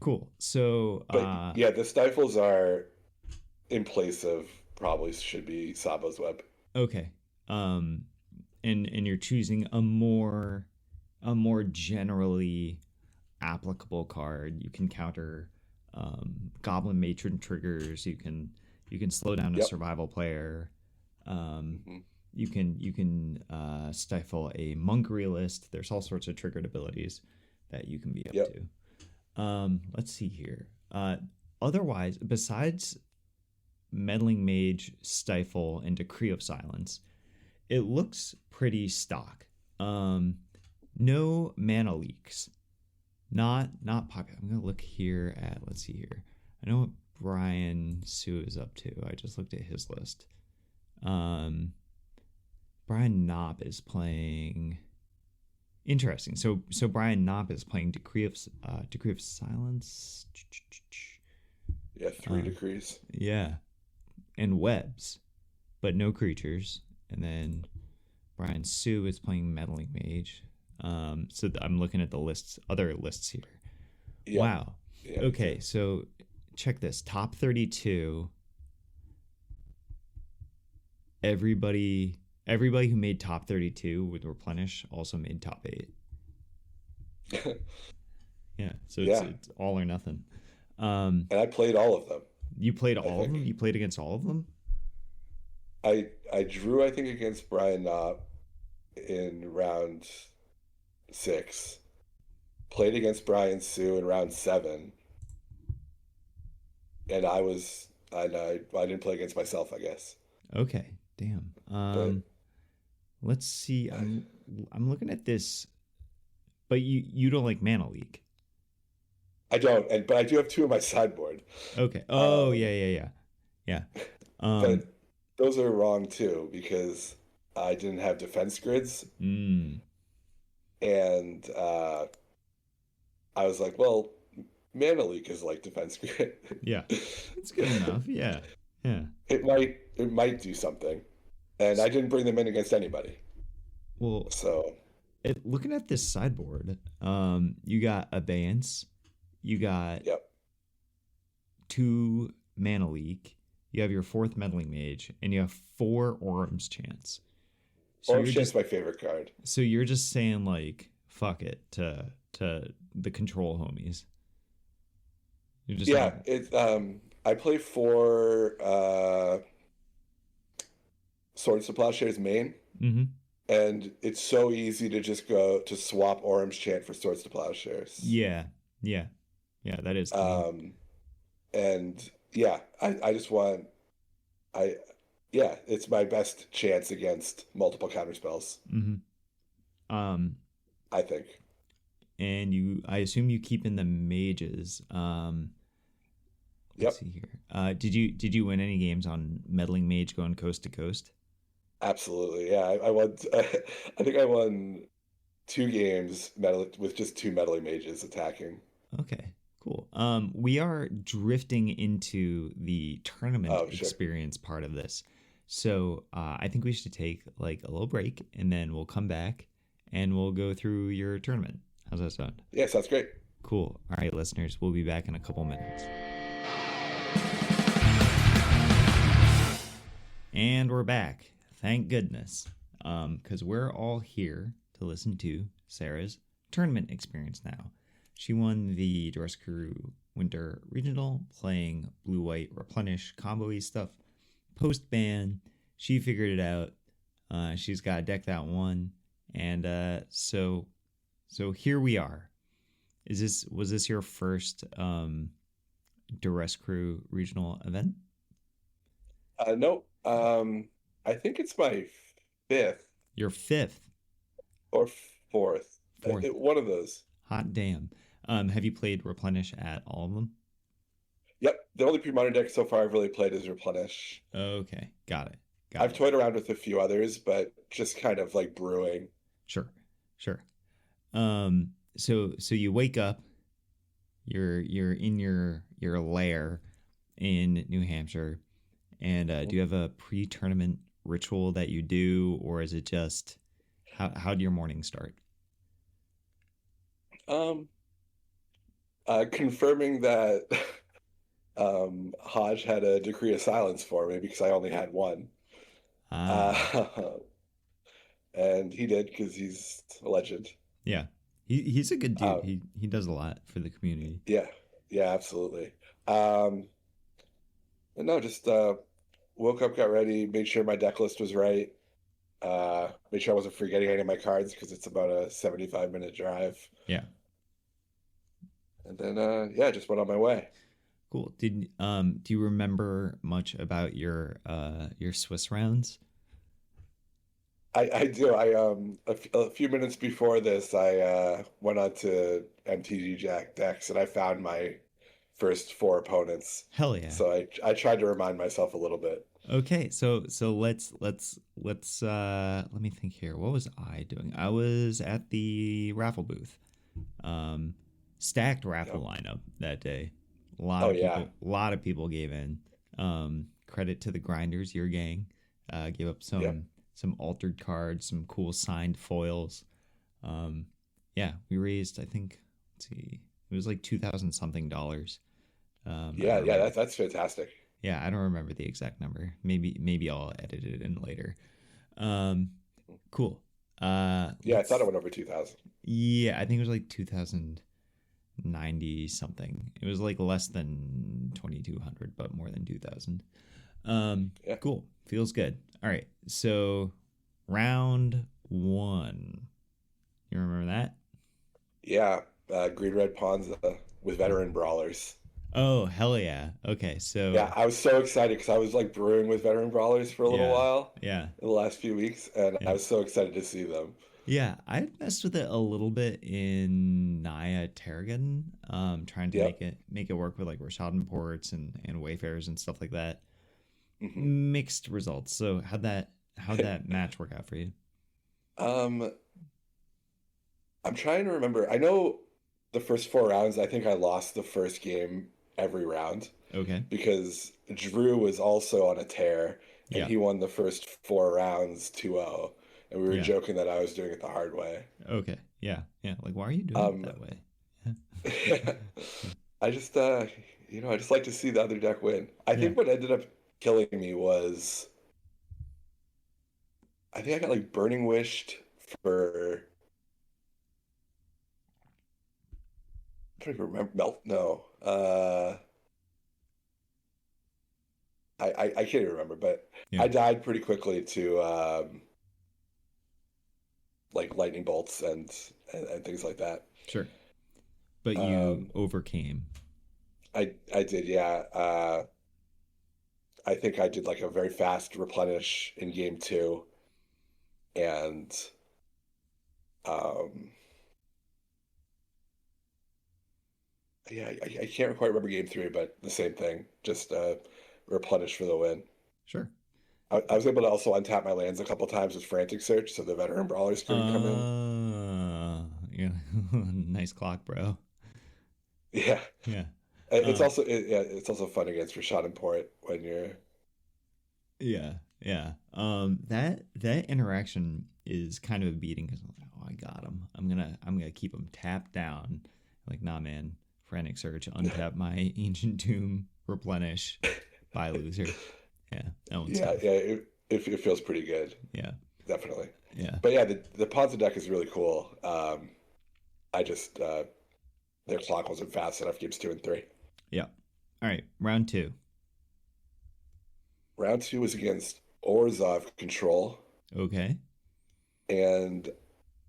S1: cool. So,
S2: But yeah, the stifles are in place of probably should be Sabo's Web.
S1: okay. Um, and you're choosing a more generally applicable card. You can counter Goblin Matron triggers. You can slow down a
S2: Yep.
S1: survival player.
S2: Mhm.
S1: You can stifle a monk realist. There's all sorts of triggered abilities that you can be up
S2: Yep.
S1: to. Let's see here. Otherwise, besides meddling mage, stifle, and decree of silence, it looks pretty stock. No mana leaks. Not popular. I'm gonna look here at, let's see here. I know what Brian Sue is up to. I just looked at his list. Brian Knopp is playing. Interesting. So Brian Knopp is playing Decree of Silence.
S2: Yeah, 3 decrees.
S1: Yeah, and webs, but no creatures. And then Brian Sue is playing Meddling Mage. So I'm looking at the other lists here.
S2: Yep.
S1: Wow.
S2: Yeah,
S1: okay, so check this. Top 32. Everybody who made top 32 with Replenish also made top 8. Yeah, so it's all or nothing.
S2: And I played all of them.
S1: You played all of them? You played against all of them?
S2: I drew, I think, against Brian Knopp in round 6. Played against Brian Sue in round 7. And I didn't play against myself, I guess.
S1: Okay, damn. Let's see. I'm looking at this, but you don't like Mana Leak.
S2: I don't, but I do have 2 in my sideboard.
S1: Okay. Oh, yeah.
S2: But those are wrong too, because I didn't have defense grids. And I was like, well, Mana Leak is like defense grid.
S1: Yeah, it's good enough. Yeah.
S2: It might do something, and I didn't bring them in against anybody.
S1: Well,
S2: so
S1: looking at this sideboard, you got Abeyance, you got 2 Mana Leak, you have your 4th Meddling Mage, and you have 4 Orm's Chance.
S2: So Orm's Chance is my favorite card.
S1: So you're just saying like fuck it to the control homies. You're just
S2: I play 4 Swords to Plowshares main.
S1: Mm-hmm.
S2: And it's so easy to just go to swap Orm's Chant for Swords to Plowshares.
S1: Yeah, that is.
S2: And yeah, I just want, it's my best chance against multiple counterspells.
S1: Mm-hmm.
S2: I think.
S1: And I assume you keep in the mages. Let's see here. Did you win any games on Meddling Mage going coast to coast?
S2: Absolutely, yeah. I won. I think I won 2 games with just 2 Meddling Mages attacking.
S1: Okay, cool. We are drifting into the tournament experience part of this, so I think we should take like a little break, and then we'll come back and we'll go through your tournament. How's that sound?
S2: Yeah, sounds great.
S1: Cool. All right, listeners, we'll be back in a couple minutes. And we're back. Thank goodness. Because we're all here to listen to Sarah's tournament experience now. She won the Duress Crew Winter Regional playing blue-white Replenish combo-y stuff. Postban, she figured it out. She's got a deck that won. And so here we are. Was this your first Duress Crew Regional event?
S2: No. I think it's my 5th.
S1: Your 5th?
S2: Or 4th. One of those.
S1: Hot damn. Have you played Replenish at all of them?
S2: Yep. The only Premodern deck so far I've really played is Replenish.
S1: Okay. Got it.
S2: I've toyed around with a few others, but just kind of like brewing.
S1: Sure. So you wake up, you're in your lair in New Hampshire, and do you have a pre-tournament ritual that you do, or is it just how do your morning start?
S2: Confirming that Hodge had a decree of silence for me because I only had one. And he did because he's a legend.
S1: Yeah, he's a good dude. He does a lot for the community.
S2: Yeah, absolutely. No, just woke up, got ready, made sure my deck list was right. Made sure I wasn't forgetting any of my cards because it's about a 75-minute drive.
S1: Yeah.
S2: And then yeah, just went on my way.
S1: Cool. Do you remember much about your Swiss rounds?
S2: I do. A few minutes before this, I went on to MTG Jack decks and I found my first four opponents.
S1: Hell yeah.
S2: So I tried to remind myself a little bit.
S1: Okay, so let's let me think here. What was I doing? I was at the raffle booth. Um Stacked raffle
S2: Yep.
S1: lineup that day.
S2: Oh yeah.
S1: A lot of people gave in. Credit to the grinders, your gang. Gave up
S2: Yep.
S1: some altered cards, some cool signed foils. Um yeah, we raised I think let's see. It was like 2000 something dollars. I
S2: Yeah,
S1: don't
S2: yeah,
S1: remember.
S2: that's fantastic.
S1: Yeah, I don't remember the exact number. Maybe I'll edit it in later. Um, cool.
S2: Yeah, I thought it
S1: Let's.
S2: went over 2000.
S1: Yeah, I think it was like 2090 something. It was like less than 2200, but more than 2000.
S2: Yeah.
S1: Cool. Feels good. All right. So round one. You remember that?
S2: Yeah, Green Red Pawns with veteran brawlers.
S1: Oh hell yeah. Okay.
S2: Yeah,
S1: So
S2: I was so excited because I was like brewing with veteran brawlers for a little
S1: yeah,
S2: while
S1: yeah,
S2: in the last few weeks, and I
S1: yeah.
S2: was so excited to see them.
S1: Yeah, I messed with it a little bit in Naya Tarragon, trying to
S2: Yep.
S1: make it work with like Rashad ports and Wayfarers and stuff like that.
S2: Hmm.
S1: Mixed results. So how'd that match work out for you?
S2: Um, I'm trying to remember. I know the first four rounds, I think I lost the first game every round
S1: Okay.
S2: because Drew was also on a tear and
S1: Yeah.
S2: he won the first four rounds 2-0. And we were
S1: Yeah.
S2: joking that I was doing it the hard way.
S1: Okay. Yeah. Yeah. Like, why are you doing it
S2: Um,
S1: that way? Yeah.
S2: I just I just like to see the other deck win. I
S1: Yeah.
S2: think what ended up killing me was I think I got like Burning Wished for I don't even remember Melt. No, I can't even remember, but
S1: Yeah.
S2: I died pretty quickly to like lightning bolts and things like that.
S1: Sure. But you
S2: Um,
S1: overcame.
S2: I did, yeah. I think I did like a very fast replenish in game two, and um, yeah, I can't quite remember game three, but the same thing, just replenish for the win.
S1: Sure.
S2: I was able to also untap my lands a couple times with frantic search, so the veteran brawlers couldn't come in.
S1: Yeah. Nice clock, bro.
S2: Yeah.
S1: Yeah.
S2: It's
S1: Um,
S2: also yeah, it's also fun against Rashad and Port when you're
S1: Yeah, yeah. That interaction is kind of a beating because I'm like, oh, I got him. I'm gonna keep him tapped down. Like, nah, man. Frantic search, untap my ancient tomb, replenish, buy loser. Yeah, that one's
S2: yeah,
S1: tough.
S2: yeah, it feels pretty good,
S1: Yeah,
S2: definitely.
S1: yeah,
S2: But yeah, the Ponza deck is really cool. I just their clock wasn't fast enough games two and three.
S1: yeah. All right, round two.
S2: Round two was against Orzhov Control,
S1: Okay,
S2: and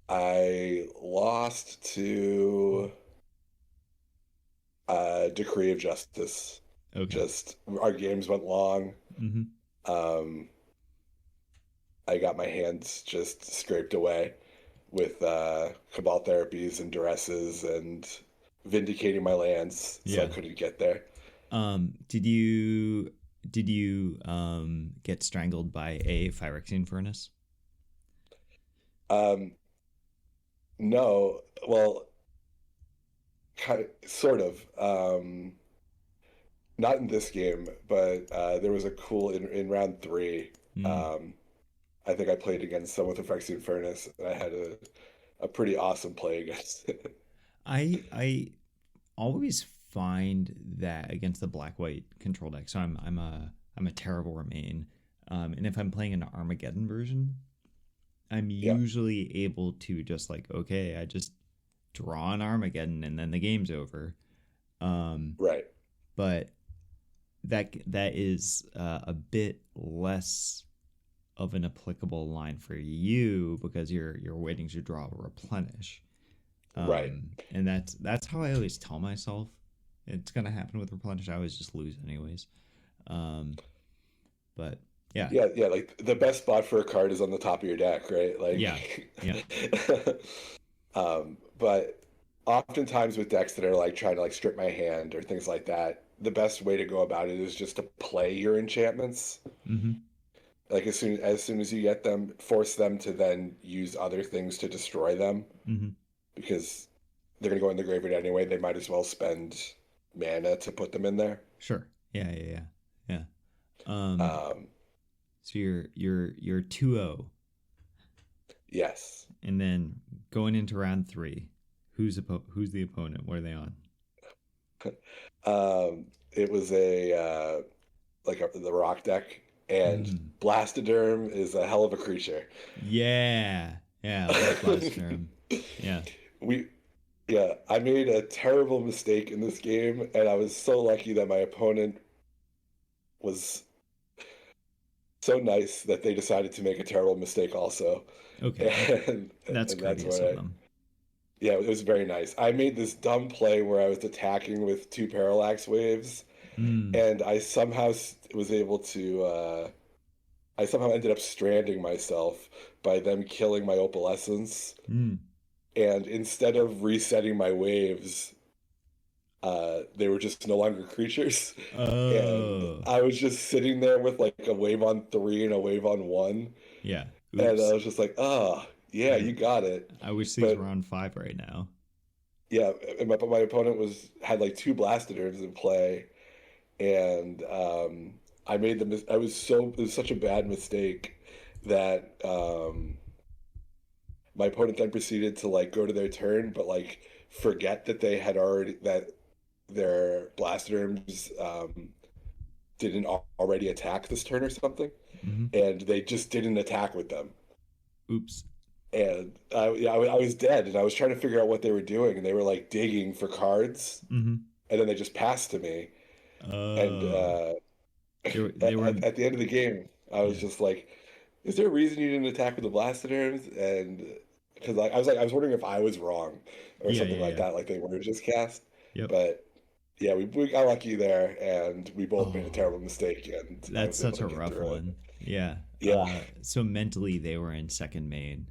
S2: I lost to Decree of Justice.
S1: okay.
S2: Just our games went long.
S1: Mm-hmm.
S2: Um, I got my hands just scraped away with Cabal therapies and duresses and vindicating my lands, so I
S1: Yeah.
S2: couldn't get there.
S1: Did you get strangled by a Phyrexian furnace?
S2: Um, no, well, kind of, sort of. Not in this game, but there was a cool in round three.
S1: Mm.
S2: Um, I think I played against someone with a Phyrexian furnace, and I had a pretty awesome play against it.
S1: I always find that against the black white control deck. So I'm a terrible remain. And if I'm playing an Armageddon version, I'm
S2: Yeah,
S1: usually able to just like, okay, I just draw an Armageddon and then the game's over. Um,
S2: right.
S1: but that is a bit less of an applicable line for you because you're waiting to draw a replenish.
S2: Right.
S1: And that's how I always tell myself it's gonna happen with replenish. I always just lose anyways. But yeah.
S2: Yeah, like the best spot for a card is on the top of your deck, right? Like
S1: Yeah.
S2: But oftentimes with decks that are like trying to like strip my hand or things like that, the best way to go about it is just to play your enchantments.
S1: Mm-hmm.
S2: Like as soon as you get them, force them to then use other things to destroy them.
S1: Mm-hmm.
S2: Because they're gonna go in the graveyard anyway. They might as well spend mana to put them in there.
S1: Sure. Yeah. So you're 2-0.
S2: Yes.
S1: And then going into round 3, who's the opponent? What are they on?
S2: It was the rock deck, and Blastoderm is a hell of a creature.
S1: Yeah, I like Blastoderm. Yeah.
S2: I made a terrible mistake in this game, and I was so lucky that my opponent was so nice that they decided to make a terrible mistake also.
S1: Okay. That's courteous of them.
S2: Yeah, it was very nice. I made this dumb play where I was attacking with 2 Parallax Waves, and I somehow was able to... I somehow ended up stranding myself by them killing my Opalescence. And instead of resetting my waves, they were just no longer creatures.
S1: Oh.
S2: And I was just sitting there with like a wave on 3 and a wave on 1.
S1: Yeah.
S2: Oops. And I was just like, yeah, you got it.
S1: I wish these were on 5 right now.
S2: Yeah, but my opponent had like 2 Blastoderms in play, and I made them. It was such a bad mistake that my opponent then proceeded to like go to their turn, but like forget that that their Blastoderms didn't already attack this turn or something, and they just didn't attack with them.
S1: Oops.
S2: And I was dead, and I was trying to figure out what they were doing, and they were like digging for cards, and then they just passed to me. And they were... at the end of the game, I was just like, "Is there a reason you didn't attack with the Blastoderms?" And because I was wondering if I was wrong or something like that, like they were just cast.
S1: Yep.
S2: But yeah, we got lucky there, and we both made a terrible mistake. And
S1: that's such a rough one. Yeah. So mentally, they were in second main.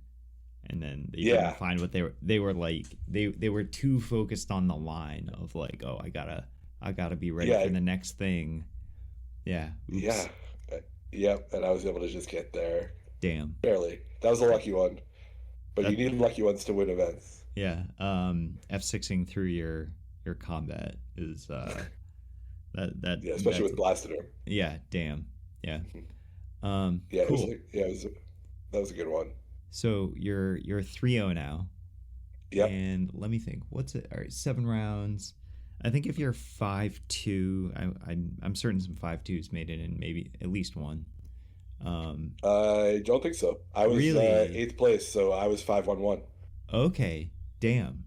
S1: And then they didn't find what they were like. They were too focused on the line of like, oh, I gotta be ready for the next thing. Yeah. Oops.
S2: Yeah. Yep. And I was able to just get there.
S1: Damn.
S2: Barely. That was a lucky one. But you need lucky ones to win events.
S1: Yeah. F6ing through your combat is that
S2: yeah, especially with Blastoderm.
S1: Yeah. Damn. Yeah.
S2: Cool. That was a good one.
S1: So you're 3-0 now.
S2: Yeah.
S1: And let me think. What's it? All right, 7 rounds. I think if you're 5-2, I'm certain some 5-2s made it in maybe at least one.
S2: I don't think so. I was
S1: really?
S2: 8th place, so I was 5-1-1.
S1: Okay. Damn.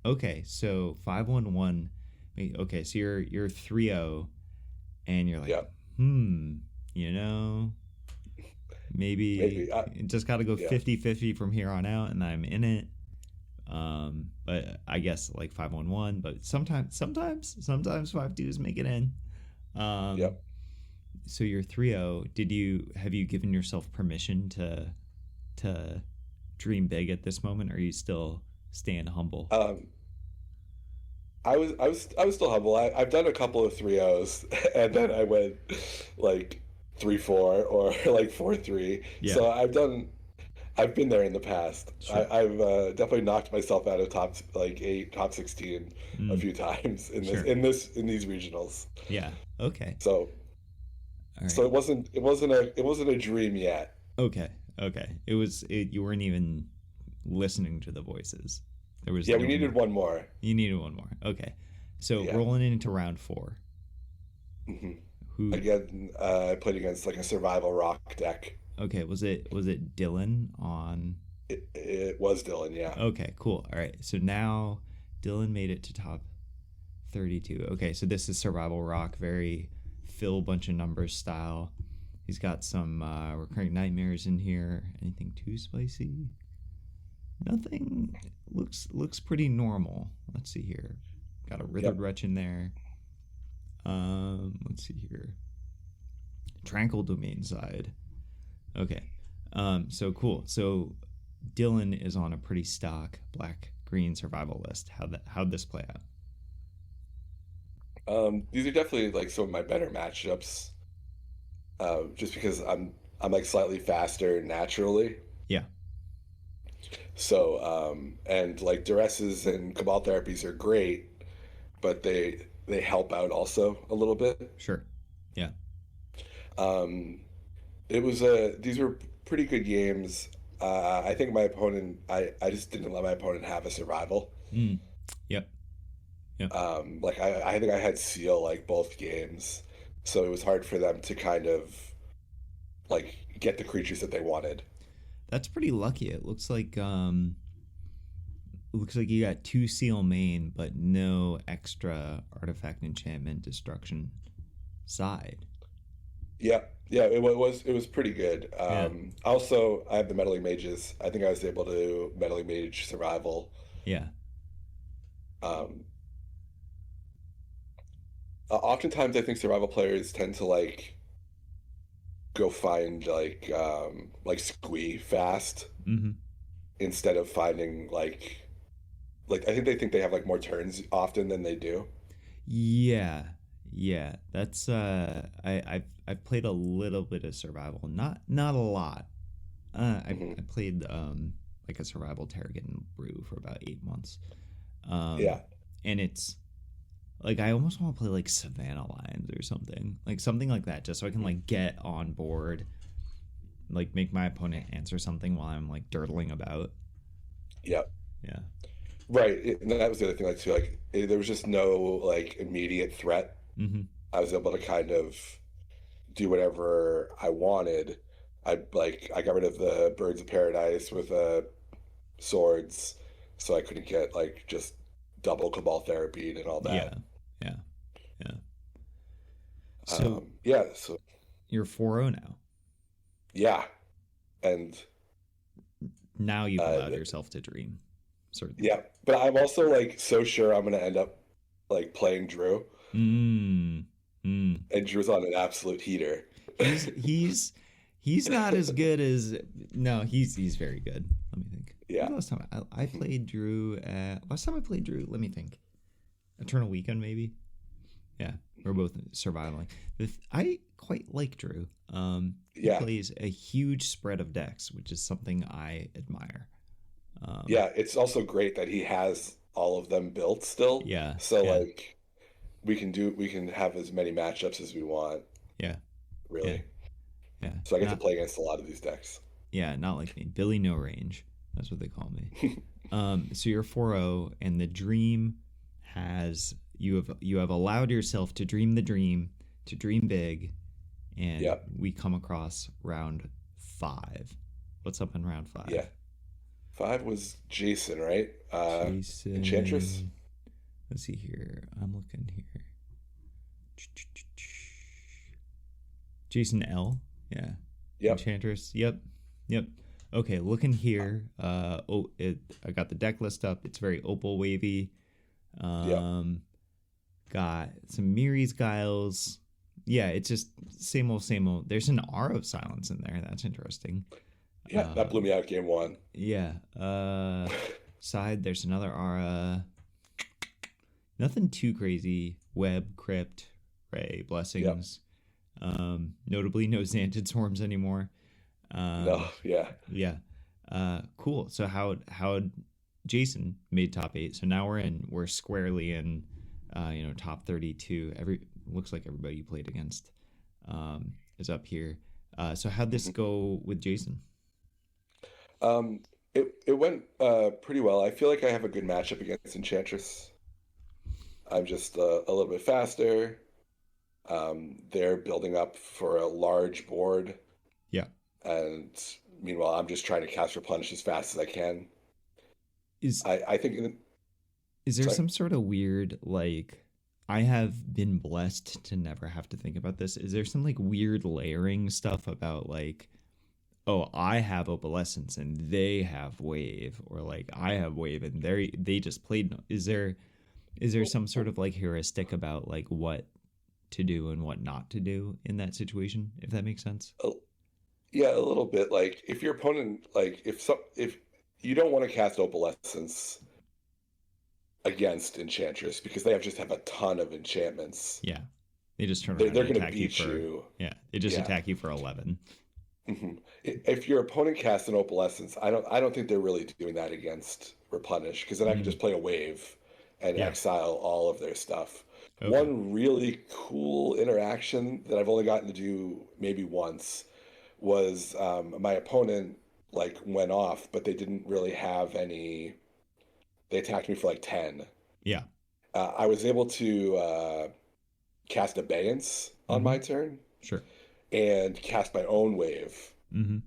S1: Okay, so 5-1-1. Okay, so you're 3-0, and you're like, you know. Maybe just got to go 50-50 from here on out, and I'm in it. But I guess like 5-1-1. But sometimes 5-2s make it in. So you're 3-0. Have you given yourself permission to dream big at this moment, or are you still staying humble?
S2: I was still humble. I've done a couple of 3-0s, and then I went like 3-4 or like 4-3.
S1: Yeah.
S2: So I've been there in the past. Sure. I've definitely knocked myself out of top 8, top 16 a few times in these regionals.
S1: Yeah. Okay.
S2: So so it wasn't a dream yet.
S1: Okay. You weren't even listening to the voices. There was
S2: we needed one more.
S1: You needed one more. Okay. So rolling into round 4.
S2: Again, I played against like a survival rock deck.
S1: Okay, was it Dylan on?
S2: It was Dylan, yeah.
S1: Okay, cool. All right, so now Dylan made it to top 32. Okay, so this is survival rock, very fill a bunch of numbers style. He's got some recurring nightmares in here. Anything too spicy? Nothing. Looks pretty normal. Let's see here. Got a withered wretch in there. Let's see here. Tranquil domain side. Okay. So cool. So Dylan is on a pretty stock black green survival list. How'd this play out?
S2: These are definitely like some of my better matchups. Just because I'm like slightly faster naturally.
S1: Yeah.
S2: So and like Duresses and Cabal therapies are great, but they help out also a little bit.
S1: Sure. Yeah.
S2: Um, it was these were pretty good games. I think my opponent, I just didn't let my opponent have a survival.
S1: Mm. Yep. Yep.
S2: Like I think I had seal like both games, so it was hard for them to kind of like get the creatures that they wanted.
S1: That's pretty lucky. It looks like you got 2 seal main, but no extra artifact enchantment destruction side.
S2: Yeah, yeah, it was pretty good.
S1: Yeah.
S2: Also, I have the meddling mages. I think I was able to meddling mage survival.
S1: Yeah.
S2: Um, Oftentimes, I think survival players tend to go find like squee fast
S1: Mm-hmm.
S2: instead of finding like I think they have like more turns often than they do.
S1: Yeah. Yeah. That's I've played a little bit of survival. Not a lot. I played like a survival Terragon brew for about 8 months. Um
S2: Yeah.
S1: and it's like I almost want to play like Savannah Lions or something. Like something like that just so I can like get on board, like make my opponent answer something while I'm like dirtling about.
S2: Yeah.
S1: Yeah.
S2: Right. And that was the other thing, like too, there was just no like immediate threat.
S1: Mm-hmm.
S2: I was able to kind of do whatever I wanted. I got rid of the birds of paradise with swords, so I couldn't get like just double cabal therapy and all
S1: Yeah.
S2: that.
S1: Yeah. Yeah. So
S2: Yeah, so
S1: you're 4-0 now.
S2: yeah, and
S1: Now you've allowed yourself to dream. Certainly.
S2: yeah, but I'm also like so sure I'm gonna end up like playing Drew,
S1: Mm. Mm.
S2: and Drew's on an absolute heater.
S1: He's not as good as no, he's very good. Let me think.
S2: Yeah.
S1: Last time I played Drew last time I played Drew, let me think. Eternal Weekend maybe. Yeah, we're both surviving. I quite like Drew. He
S2: Yeah.
S1: plays a huge spread of decks, which is something I admire.
S2: Yeah, it's also great that he has all of them built still.
S1: Yeah,
S2: So
S1: yeah,
S2: like we can have as many matchups as we want,
S1: yeah, yeah,
S2: really.
S1: yeah.
S2: So I get to
S1: Not
S2: play against a lot of these decks.
S1: yeah, not like me. Billy No Range. That's what they call me. So you're 4-0, and the dream has you have allowed yourself to dream the dream, to dream big, and
S2: Yep.
S1: we come across round 5. What's up in round 5?
S2: Yeah. 5 was Jason, right? Enchantress?
S1: Jason. Let's see here. I'm looking here. Jason L. Yeah.
S2: Yep.
S1: Enchantress. Yep. Yep. Okay, looking here. I got the deck list up. It's very opal wavy.
S2: Yep.
S1: Got some Miri's Guiles. Yeah, it's just same old, same old. There's an Aura of Silence in there. That's interesting.
S2: Yeah, that blew me out game 1.
S1: Yeah. Side, there's another Aura. Nothing too crazy. Web, Crypt, Ray, Blessings. Notably, no Xantid Swarms anymore.
S2: No, yeah.
S1: Yeah. Cool. So how Jason made top 8. So now we're squarely in top 32. Looks like everybody you played against is up here. So how'd this go with Jason?
S2: It went pretty well. I feel like I have a good matchup against Enchantress. I'm just a little bit faster. They're building up for a large board,
S1: Yeah.
S2: and meanwhile, I'm just trying to cast Replenish as fast as I can.
S1: Is
S2: I think
S1: is there
S2: sorry.
S1: some sort of weird like I have been blessed to never have to think about this. Is there some like weird layering stuff about like, oh, I have opalescence and they have wave, or like I have wave and they just played? Is there some sort of like heuristic about like what to do and what not to do in that situation, if that makes sense?
S2: A- yeah, a little bit. Like if your opponent, like if you don't want to cast Opalescence against Enchantress because they just have a ton of enchantments.
S1: Yeah. They just turn around
S2: They're
S1: and
S2: going to
S1: attack you
S2: beat
S1: for,
S2: you.
S1: yeah, they just
S2: Yeah.
S1: attack you for 11.
S2: If your opponent casts an Opalescence, I don't think they're really doing that against Replenish because then I can
S1: Mm.
S2: just play a wave and
S1: Yeah.
S2: exile all of their stuff.
S1: Okay.
S2: One really cool interaction that I've only gotten to do maybe once was my opponent like went off, but they didn't really have any. They attacked me for like 10.
S1: Yeah.
S2: I was able to cast Abeyance on
S1: Mm-hmm.
S2: my turn
S1: Sure.
S2: and cast my own wave.
S1: Mm-hmm.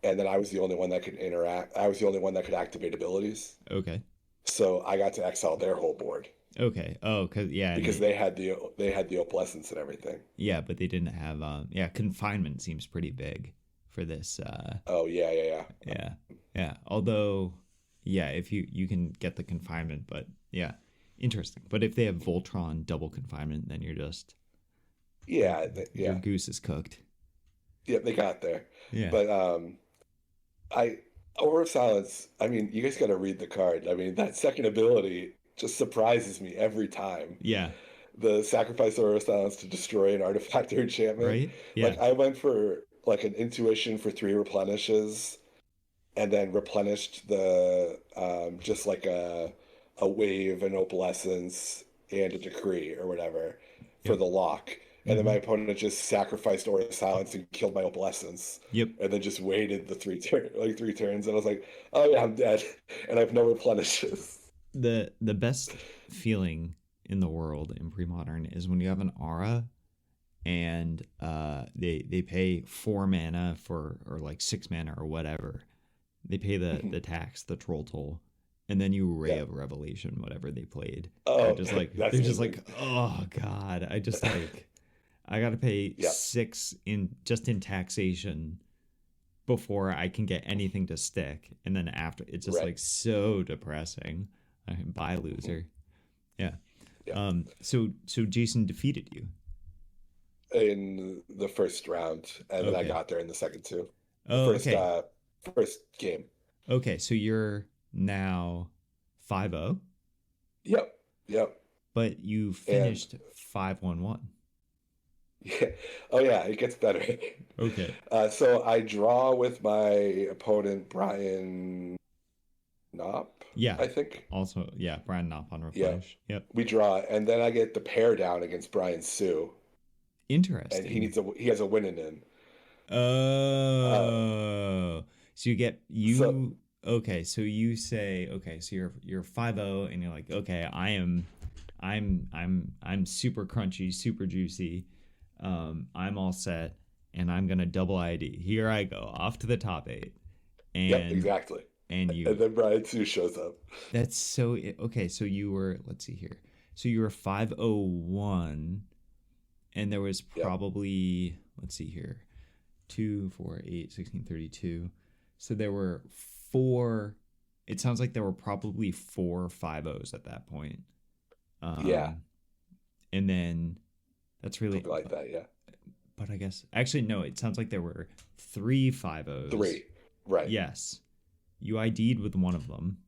S2: And then I was the only one that could interact. I was the only one that could activate abilities.
S1: Okay.
S2: So I got to exile their whole board
S1: Okay. Oh, cause yeah, and
S2: because they had the opalescence and everything.
S1: yeah, but they didn't have yeah, confinement seems pretty big for this.
S2: Oh yeah, yeah, yeah.
S1: Yeah. Yeah. Although, yeah, if you can get the confinement, but yeah, interesting. But if they have Voltron double confinement, then you're just
S2: Yeah,
S1: your
S2: yeah,
S1: goose is cooked.
S2: yeah. They got there,
S1: Yeah.
S2: but I Aura of Silence. I mean, you guys got to read the card. I mean, that second ability just surprises me every time.
S1: Yeah.
S2: The sacrifice Aura of Silence to destroy an artifact or enchantment.
S1: Right? Yeah.
S2: Like I went for like an intuition for 3 replenishes, and then replenished the just like a wave, an opalescence, and a decree or whatever for
S1: Yep.
S2: the lock. And then
S1: Mm-hmm.
S2: my opponent just sacrificed Aura of Silence and killed my opalescence,
S1: Yep.
S2: and then just waited the 3 turns, and I was like, oh yeah, I'm dead, and I have no replenishes.
S1: The best feeling in the world in pre-modern is when you have an aura and they pay 4 mana for, or like 6 mana or whatever. They pay the tax, the troll toll, and then you Ray
S2: Yeah.
S1: of Revelation, whatever they played.
S2: Oh,
S1: They're
S2: that's
S1: just
S2: amazing.
S1: like, oh god, I just like I gotta pay
S2: Yeah.
S1: 6 in taxation before I can get anything to stick, and then after it's just
S2: Right.
S1: like so depressing. Bye, loser. Yeah.
S2: Yeah.
S1: So Jason defeated you.
S2: In the first round, and then I
S1: Okay.
S2: got there in the second two.
S1: Oh,
S2: First,
S1: okay.
S2: first game.
S1: Okay, so you're now 5-0,
S2: Yep, yep.
S1: but you
S2: And
S1: finished 5-1-1.
S2: yeah, oh yeah, it gets better.
S1: Okay.
S2: So I draw with my opponent Brian Knopp,
S1: Yeah.
S2: I think.
S1: Also, yeah, Brian Knopp on
S2: Yeah,
S1: Replenish. Yep.
S2: we draw, and then I get the pair down against Brian Sue, and
S1: Interesting.
S2: he has a winning in. Uh,
S1: Oh. So you get
S2: so
S1: okay, so you say okay, so you're 5-0 and you're like, okay, I'm super crunchy, super juicy. I'm all set and I'm going to double ID. Here I go, off to the top 8.
S2: yep,
S1: And
S2: exactly.
S1: and
S2: And
S1: you
S2: then Brian Sue shows up.
S1: that's so okay, so you were, let's see here. So you were 501 and there was
S2: Yep.
S1: probably, let's see here, 2 4 8 16 32. So there were 4, it sounds like there were probably 4 5-0s at that point.
S2: Yeah,
S1: And then that's really,
S2: something like that. Yeah,
S1: but I guess actually no, it sounds like there were 3 5-0s.
S2: 3. Right.
S1: Yes. You ID'd with one of them.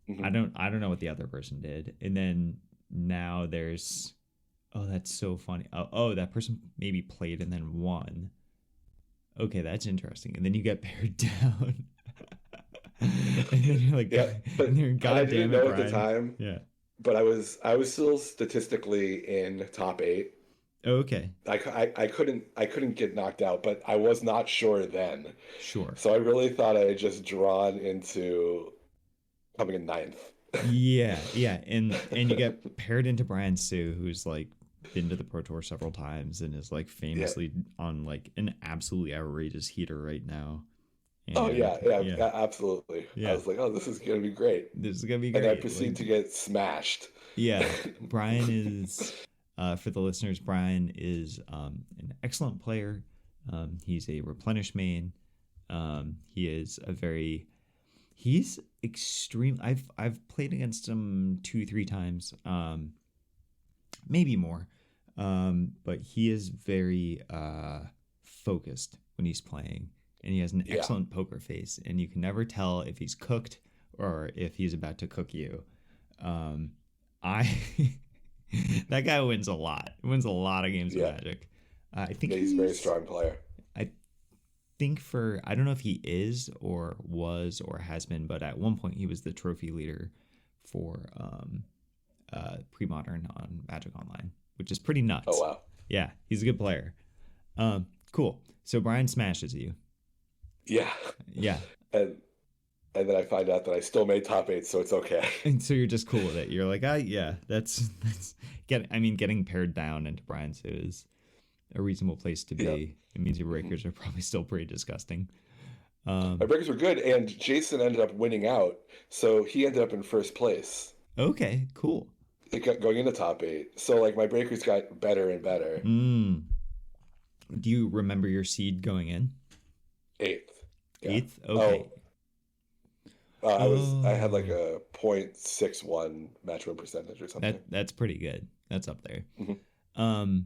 S2: Mhm.
S1: I don't know what the other person did. And then now there's, oh, that's so funny. Oh, that person maybe played and then won. Okay, that's interesting. And then you get pared down. And then you're like,
S2: Yeah, but
S1: and you're,
S2: I
S1: God
S2: didn't
S1: damn it,
S2: know at the
S1: Brian.
S2: time,
S1: Yeah.
S2: but I was still statistically in top 8.
S1: Oh, okay.
S2: I couldn't get knocked out, but I was not sure then.
S1: Sure.
S2: So I really thought I had just drawn into coming in 9th.
S1: Yeah, yeah. And you get paired into Brian Sue, who's like been to the Pro Tour several times and is like
S2: Yeah,
S1: famously on like an absolutely outrageous heater right now.
S2: Oh
S1: And
S2: yeah, yeah,
S1: yeah,
S2: absolutely. I
S1: yeah,
S2: was like, oh, this is gonna be great,
S1: this is gonna be
S2: and I
S1: great.
S2: proceed
S1: Like,
S2: to get smashed.
S1: yeah, Brian is, for the listeners, Brian is an excellent player. He's a Replenish main. He is a very he's extreme. I've played against him 2 3 times, maybe more. But he is very focused when he's playing, and he has an
S2: Yeah,
S1: excellent poker face, and you can never tell if he's cooked or if he's about to cook you. Um, I that guy wins a lot. Wins a lot of games of
S2: yeah,
S1: Magic. I think
S2: yeah. He's a very
S1: he's.
S2: strong player.
S1: I think for I don't know if he is or was or has been, but at one point he was the trophy leader for Premodern on Magic Online, which is pretty
S2: Oh
S1: nuts.
S2: wow.
S1: Yeah, he's a good player. Cool. So Brian smashes you.
S2: Yeah,
S1: Yeah.
S2: and and then I find out that I still made top eight, so it's okay.
S1: And so you're just cool with it. You're like, yeah, that's getting pared down into Brian's is a reasonable place to be.
S2: Yeah.
S1: It means your breakers are probably still pretty disgusting.
S2: My breakers were good, and Jason ended up winning out, so he ended up in first place.
S1: Okay, cool.
S2: It got going into top eight. So like my breakers got better and better.
S1: Mm. Do you remember your seed going in?
S2: Eighth. Yeah.
S1: Eighth? Okay.
S2: I had like a 0.61 match win percentage or something.
S1: That's pretty good. That's up there.
S2: Mhm.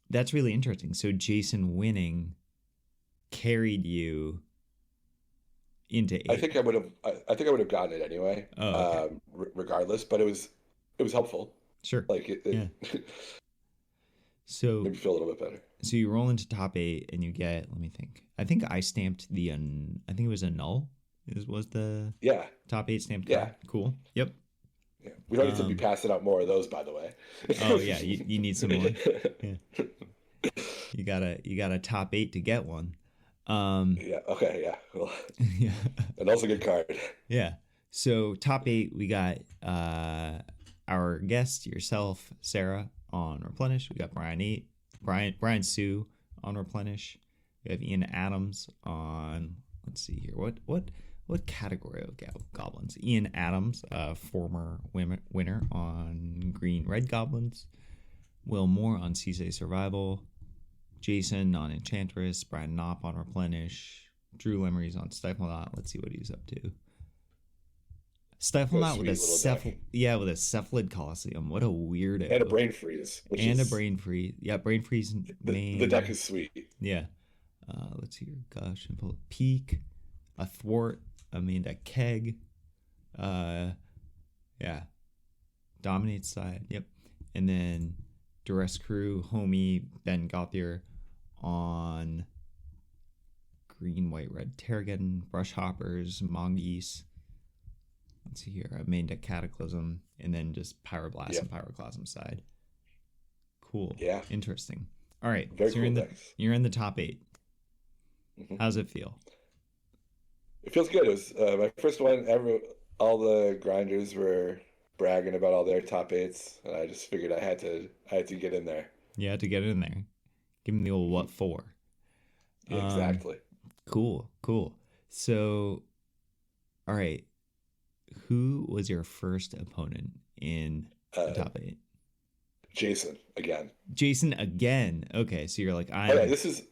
S1: That's really interesting. So Jason winning carried you into eight.
S2: I think I would have. I think I would have gotten it anyway.
S1: Oh, okay.
S2: Regardless, but it was helpful.
S1: Sure.
S2: Like it
S1: Yeah. So
S2: made me feel a little bit better.
S1: so you roll into top eight and you get. Let me think. I think I stamped I think it was a null. Was the
S2: Yeah.
S1: top eight stamped
S2: Yeah.
S1: card? Cool. Yep.
S2: Yeah. We don't need to be passing out more of those, by the way.
S1: Oh yeah, you need some more. Yeah. You got a top eight to get one.
S2: Yeah. Okay. Yeah. Well,
S1: Yeah.
S2: and also a good card.
S1: Yeah. So top eight, we got our guest, yourself, Sarah, on Replenish. We got Brian Sue on Replenish. We have Ian Adams on. Let's see here. What category of goblins? Ian Adams, former winner on Green Red Goblins. Will Moore on CC Survival. Jason on Enchantress. Brian Knopp on Replenish. Drew Lemery's on Stifle Knot. Let's see what he's up to. Stifle Knot with a cephalid Colosseum. What a weirdo.
S2: And a brain freeze.
S1: A brain freeze. Yeah, brain freeze.
S2: The deck is sweet.
S1: Yeah. Let's see here. Gosh, Peak, a thwart, a keg. Yeah. Dominates side. Yep. And then Duress Crew, Homie, Ben Gauthier on Green, White, Red, Terragon, Brush Hoppers, Mongoose. Let's see here. I made a Cataclysm, and then just Pyroblast and Pyroclasm side. Cool.
S2: Yeah.
S1: Interesting. All right.
S2: Very
S1: so
S2: cool
S1: you're in the top eight.
S2: Mm-hmm.
S1: How's it feel?
S2: It feels good. It was my first one. All the grinders were bragging about all their top eights, and I just figured I had to get in there.
S1: You had to get in there. Give me the old what for.
S2: Yeah, exactly.
S1: Cool. So, all right. Who was your first opponent in the top eight?
S2: Jason again.
S1: Jason again. Okay, so you're like,
S2: this is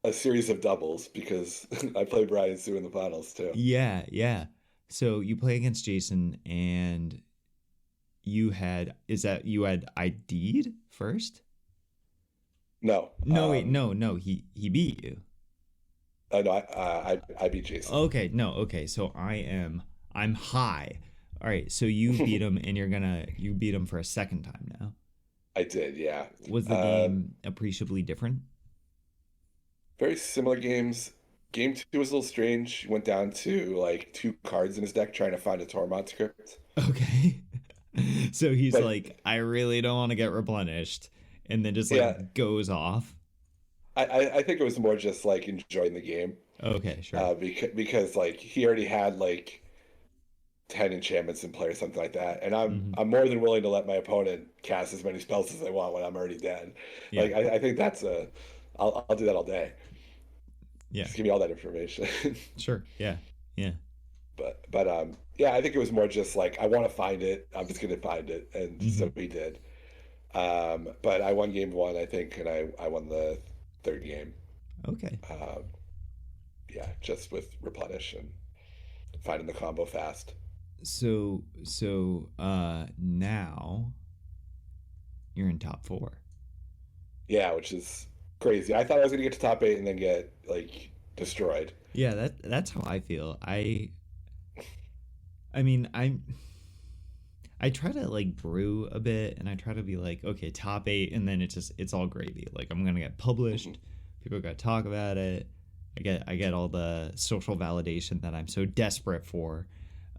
S2: a series of doubles because I played Brian Sue in the finals too.
S1: Yeah. So you play against Jason, and you had ID'd first?
S2: No.
S1: Wait, no. He beat you.
S2: No, I beat Jason.
S1: Okay. So I'm high. All right, so you beat him, and you beat him for a second time now.
S2: I did, yeah.
S1: Was the game appreciably different?
S2: Very similar games. Game 2 was a little strange. He went down to like 2 cards in his deck trying to find a Tormod script.
S1: Okay. So he's like, I really don't want to get replenished, and then just goes off.
S2: I think it was more just like enjoying the game.
S1: Okay, sure.
S2: Because like he already had like 10 enchantments in play or something like that, and I'm more than willing to let my opponent cast as many spells as they want when I'm already dead. Yeah. Like I think that's I'll do that all day.
S1: Yeah.
S2: Just give me all that information.
S1: Sure. Yeah. Yeah.
S2: But yeah, I think it was more just like I want to find it. I'm just gonna find it, and
S1: Hmm.
S2: so we did. But I won game one, I think, and I won the third game.
S1: Okay.
S2: Um, yeah, just with replenish and finding the combo fast.
S1: Now you're in top four.
S2: Yeah, which is crazy. I thought I was gonna get to top eight and then get like destroyed.
S1: Yeah, that's how I feel. I mean, I try to like brew a bit and I try to be like, okay, top eight, and then it's all gravy. Like I'm gonna get
S2: Hmm.
S1: published, people gotta talk about it. I get all the social validation that I'm so desperate for.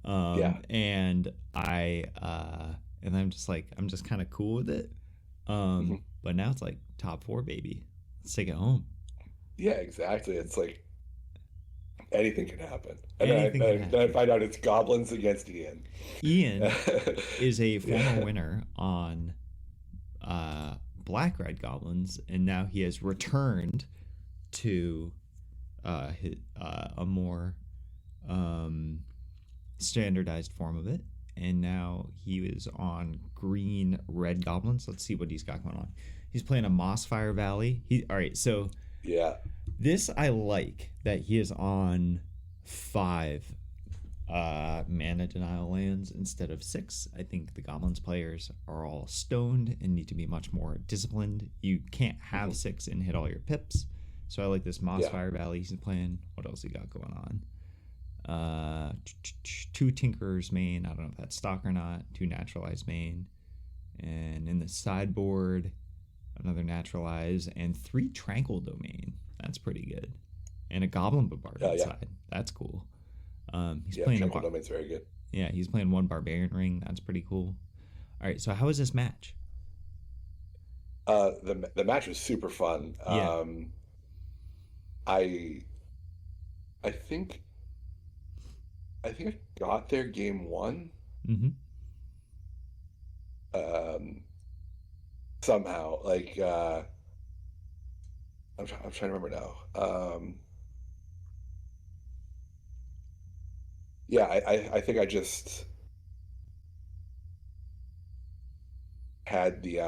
S2: Yeah.
S1: And and I'm just like I'm just kind of cool with it.
S2: Hmm.
S1: But now it's like top four, baby. Let's take it home.
S2: Yeah, exactly. It's like anything can happen. And then
S1: Anything can
S2: then I
S1: happen.
S2: find out it's goblins against Ian.
S1: Ian is a former
S2: Yeah.
S1: winner on Black Red Goblins, and now he has returned to a more um, standardized form of it. And now he is on Green Red Goblins. Let's see what he's got going on. He's playing a Mossfire Valley. All right. So
S2: Yeah.
S1: this I like that he is on 5 mana denial lands instead of 6. I think the Goblins players are all stoned and need to be much more disciplined. You can't have
S2: Hmm.
S1: 6 and hit all your pips. So I like this
S2: Yeah.
S1: Mossfire Valley he's playing. What else he got going on? 2 Tinkerer's main. I don't know if that's stock or not. 2 Naturalized main. And in the sideboard, another Naturalize, and 3 Tranquil Domain. That's pretty good. And a Goblin Bombardment
S2: Yeah.
S1: side. That's cool. He's
S2: Yeah.
S1: playing
S2: Tranquil Domain's very good.
S1: yeah, he's playing 1 Barbarian Ring. That's pretty cool. All right, so how is this match?
S2: The match was super fun.
S1: Yeah.
S2: I I think I got there game one.
S1: Mm-hmm.
S2: Um, somehow. Like I'm trying to remember now. Yeah, I think I just had the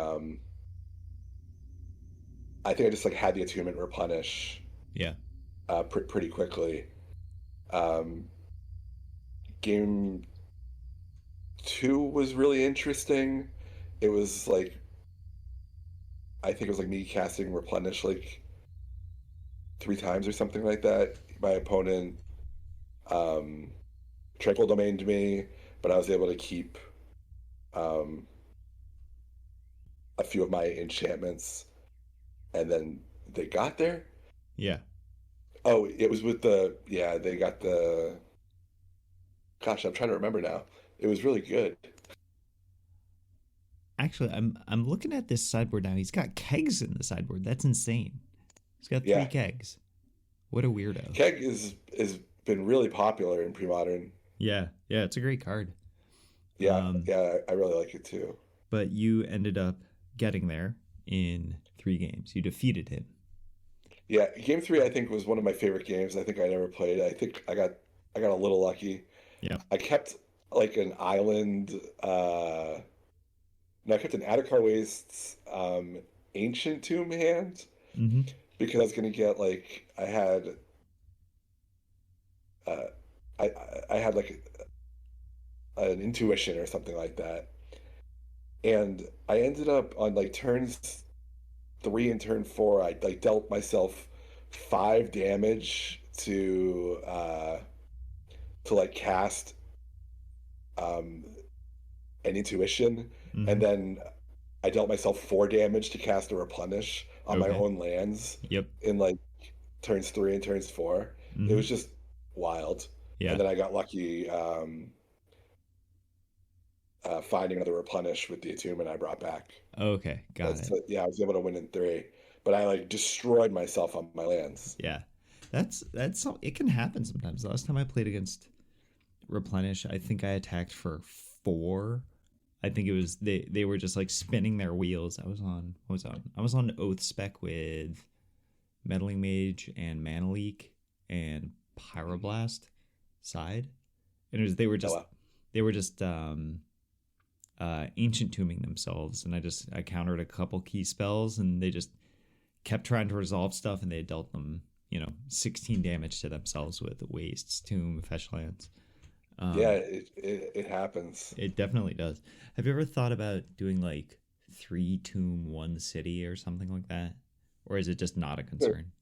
S2: I think I just like had the attunement replenish
S1: Yeah.
S2: pretty quickly. Um, game two was really interesting. It was like I think it was like me casting replenish like 3 times or something like that. My opponent um, tranquil domained me, but I was able to keep um, a few of my enchantments, and then they got there.
S1: Yeah.
S2: Oh, it was with the yeah. They got the gosh. I'm trying to remember now. It was really good.
S1: Actually, I'm looking at this sideboard now. He's got kegs in the sideboard. That's insane. He's got 3
S2: Yeah,
S1: kegs. What a weirdo.
S2: keg is been really popular in pre-modern.
S1: Yeah. Yeah, it's a great card.
S2: Yeah,
S1: Um,
S2: yeah, I really like it too.
S1: but you ended up getting there in 3 games. You defeated him.
S2: Yeah, game three I think was one of my favorite games. I think I never played. I think I got a little lucky.
S1: Yeah.
S2: I kept like an island. No, I kept an Adakar Wastes ancient tomb hand
S1: Mm-hmm.
S2: because I was gonna get like I had uh, I had like an intuition or something like that, and I ended up on like turns three and turn four. I like dealt myself 5 damage to like cast um, an intuition,
S1: Mm-hmm.
S2: and then I dealt myself 4 damage to cast a replenish on my
S1: Okay.
S2: own lands
S1: Yep.
S2: in like turns three and turns four. It
S1: Mm-hmm.
S2: was just wild. And
S1: Yeah.
S2: then I got lucky finding another replenish with the attunement I brought back.
S1: Okay. Got it.
S2: So, yeah, I was able to win in three, but I like destroyed myself on my lands.
S1: Yeah. It can happen sometimes. The last time I played against Replenish, I think I attacked for 4. I think it was they were just like spinning their wheels. I was on Oath Spec with Meddling Mage and Mana Leak and Pyroblast side. And they were
S2: Oh,
S1: just
S2: wow.
S1: ancient tombing themselves, and I countered a couple key spells, and they just kept trying to resolve stuff, and they dealt them 16 damage to themselves with wastes, tomb, fetch lands.
S2: Yeah, it happens.
S1: It definitely does. Have you ever thought about doing like 3 tomb 1 city or something like that, or is it just not a concern?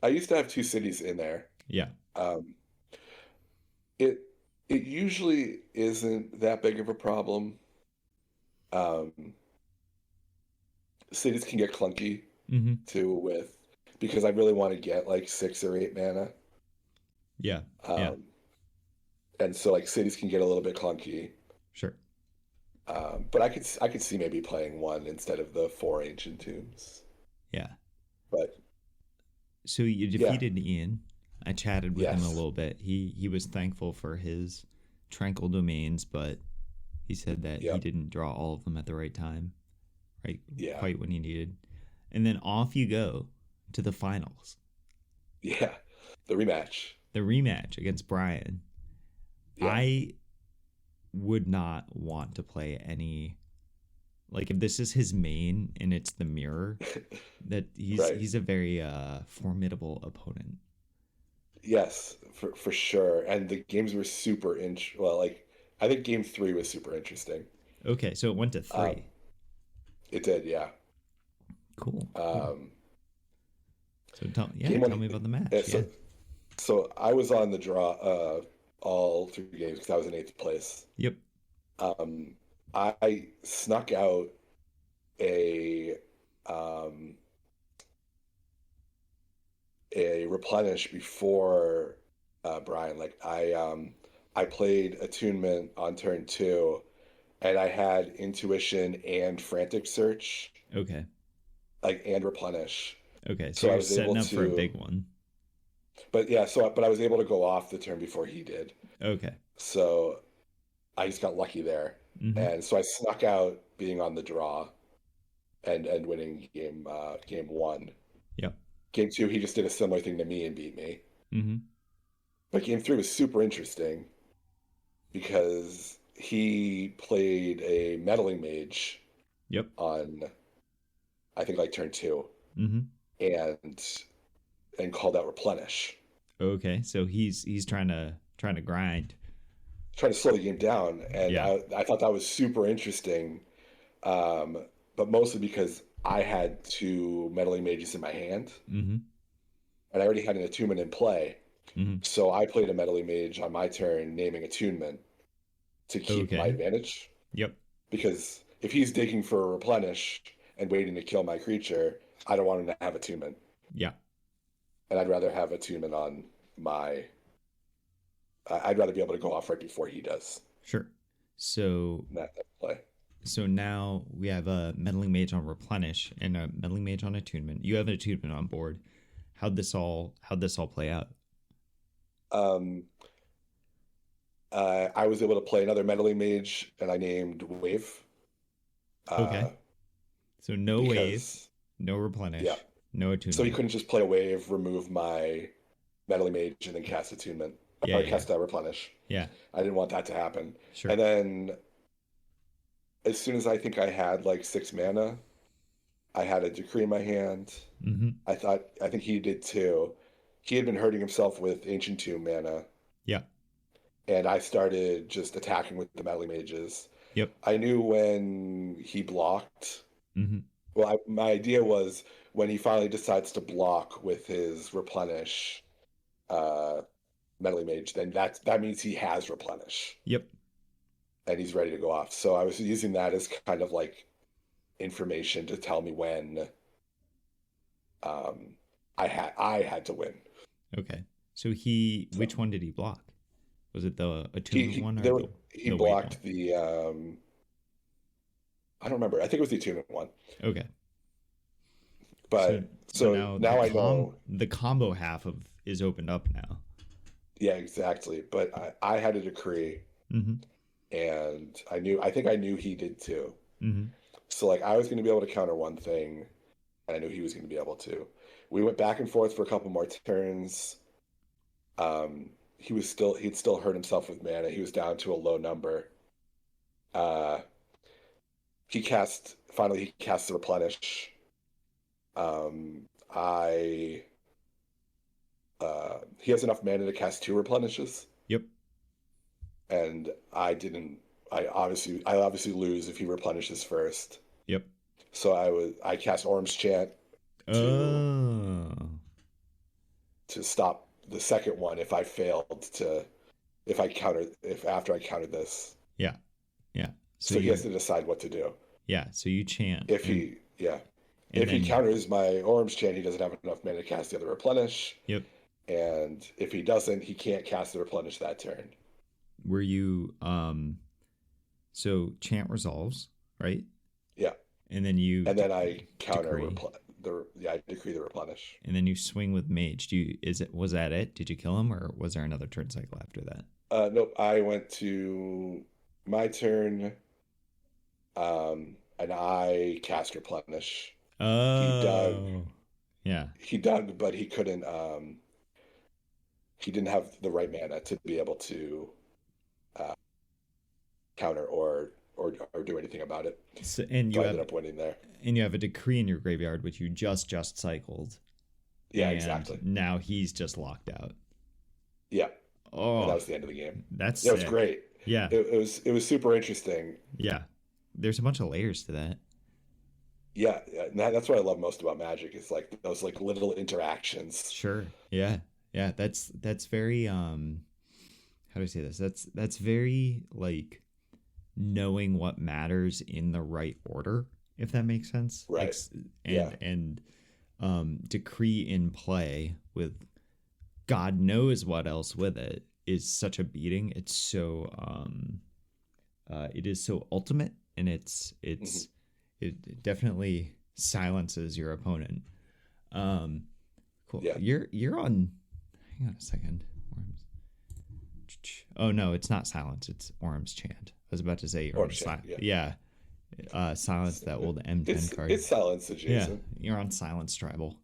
S2: I used to have two cities in there.
S1: Yeah.
S2: Um, it it usually isn't that big of a problem. Um, cities can get clunky
S1: Mm-hmm.
S2: too with because I really want to get like 6 or 8 mana.
S1: Yeah. Yeah.
S2: Um, and so like cities can get a little bit clunky.
S1: Sure.
S2: But I could see maybe playing one instead of the 4 ancient tombs.
S1: Yeah.
S2: But
S1: So you
S2: yeah,
S1: defeated Ian. I chatted with him a
S2: yes,
S1: little bit. He was thankful for his tranquil domains, but he said that he
S2: yep,
S1: didn't draw all of them at the right time, right?
S2: yeah,
S1: Quite when he needed. And then off you go to the finals,
S2: yeah. The rematch.
S1: the rematch against Brian.
S2: Yeah,
S1: I would not want to play any, like, if this is his main and it's the mirror, that
S2: right.
S1: he's a very formidable opponent.
S2: Yes, for sure. And the games were well, like I think game 3 was super interesting.
S1: Okay, so it went to
S2: Um,
S1: 3.
S2: it did, yeah.
S1: Cool, cool.
S2: Um,
S1: So
S2: game
S1: tell
S2: one,
S1: me about the
S2: yeah,
S1: match. Yeah.
S2: so I was on the draw all 3 games because I was in 8th place.
S1: Yep.
S2: Um, I snuck out a um, a replenish before Brian. Like I played attunement on turn 2, and I had intuition and frantic search,
S1: Okay.
S2: like and replenish.
S1: Okay. So
S2: So I
S1: you're
S2: was able
S1: setting up for a
S2: to,
S1: big one.
S2: but yeah, but I was able to go off the turn before he did.
S1: Okay.
S2: So I just got lucky there,
S1: Mm-hmm.
S2: and so I snuck out being on the draw and winning game 1.
S1: Yep.
S2: Game 2, he just did a similar thing to me and beat me.
S1: Mm-hmm.
S2: But game 3 was super interesting because he played a meddling mage
S1: Yep.
S2: on I think like turn 2
S1: Mm-hmm.
S2: and called out replenish,
S1: Okay. So he's trying to grind.
S2: trying to slow the game down, and
S1: Yeah.
S2: I thought that was super interesting, um, but mostly because I had 2 meddling mages in my hand
S1: Mm-hmm.
S2: and I already had an attunement in play,
S1: Mm-hmm.
S2: so I played a meddling mage on my turn, naming attunement to keep my
S1: Okay.
S2: advantage.
S1: Yep.
S2: Because if he's digging for a replenish and waiting to kill my creature, I don't want him to have attunement.
S1: Yeah.
S2: And I'd rather have attunement on my. I'd rather be able to go off right before he does
S1: Sure. So
S2: in that play.
S1: now we have a meddling mage on replenish and a meddling mage on attunement. You have an attunement on board. How'd this all play out?
S2: Um, I was able to play another meddling mage, and I named Wave.
S1: Okay.
S2: Uh,
S1: So no wave,
S2: because
S1: no
S2: yeah,
S1: replenish, no
S2: so he
S1: attunement.
S2: couldn't just play a wave, remove my meddling mage, and then cast attunement
S1: Yeah,
S2: or
S1: yeah,
S2: cast that replenish.
S1: yeah.
S2: I didn't want that to happen.
S1: Sure.
S2: And then as soon as I think I had like 6 mana, I had a decree in my hand.
S1: Mm-hmm.
S2: I think he did too. He had been hurting himself with Ancient Tomb mana,
S1: Yeah.
S2: and I started just attacking with the Meddling Mages.
S1: Yep.
S2: I knew when he blocked.
S1: Mm-hmm.
S2: Well, my idea was when he finally decides to block with his Replenish uh, Meddling Mage, then that means he has Replenish
S1: Yep.
S2: and he's ready to go off. So I was using that as kind of like information to tell me when um, I had to win.
S1: Okay. So
S2: So
S1: which one did he block? Was it the
S2: he
S1: attunement
S2: he
S1: one or
S2: there he
S1: the wave one?
S2: blocked the I don't remember. I think it was the attunement one.
S1: Okay. So
S2: But so
S1: now
S2: now I know.
S1: the combo half of is opened up now.
S2: Yeah, exactly. But I had a decree,
S1: Mm-hmm.
S2: and I think I knew he did too.
S1: Mm-hmm.
S2: So like I was going to be able to counter one thing, and I knew he was going to be able to. We went back and forth for a couple more turns. He'd still hurt himself with mana. He was down to a low number. Finally he cast the Replenish. He has enough mana to cast 2 Replenishes.
S1: Yep.
S2: And I obviously lose if he replenishes first.
S1: Yep.
S2: So I cast Orm's Chant to stop the second one if I failed after I countered this.
S1: Yeah. Yeah.
S2: So he has to decide what to do.
S1: Yeah, so you chant.
S2: If he counters my Orm's Chant, he doesn't have enough mana to cast the other Replenish.
S1: Yep.
S2: And if he doesn't, he can't cast the Replenish that turn.
S1: Were you so chant resolves, right?
S2: Yeah.
S1: And then
S2: I counter I decree the Replenish.
S1: And then you swing with Mage. Was that it? Did you kill him, or was there another turn cycle after that?
S2: Nope. I went to my turn, and I cast Replenish.
S1: Oh.
S2: He dug.
S1: Yeah.
S2: He dug, but he couldn't. He didn't have the right mana to be able to counter or do anything about it.
S1: So I
S2: ended up winning there.
S1: And you have a decree in your graveyard, which you just cycled.
S2: Yeah, exactly.
S1: Now he's just locked out.
S2: Yeah.
S1: Oh,
S2: and that was the end of the game.
S1: It
S2: was great.
S1: Yeah.
S2: It was super interesting.
S1: Yeah. There's a bunch of layers to that.
S2: Yeah. That's what I love most about Magic is like those like little interactions.
S1: Sure. Yeah. Yeah. That's very how do I say this? That's very like knowing what matters in the right order, if that makes sense.
S2: Right.
S1: And decree in play with God knows what else with it is such a beating. It's so it is so ultimate, and it definitely silences your opponent. Cool.
S2: Yeah.
S1: You're on. Hang on a second. Oh no, it's not silence. It's Orm's Chant. I was about to say
S2: Orm's Chant. Yeah.
S1: Silence that old M10 card.
S2: It's silence adjacent.
S1: Yeah, you're on silence tribal.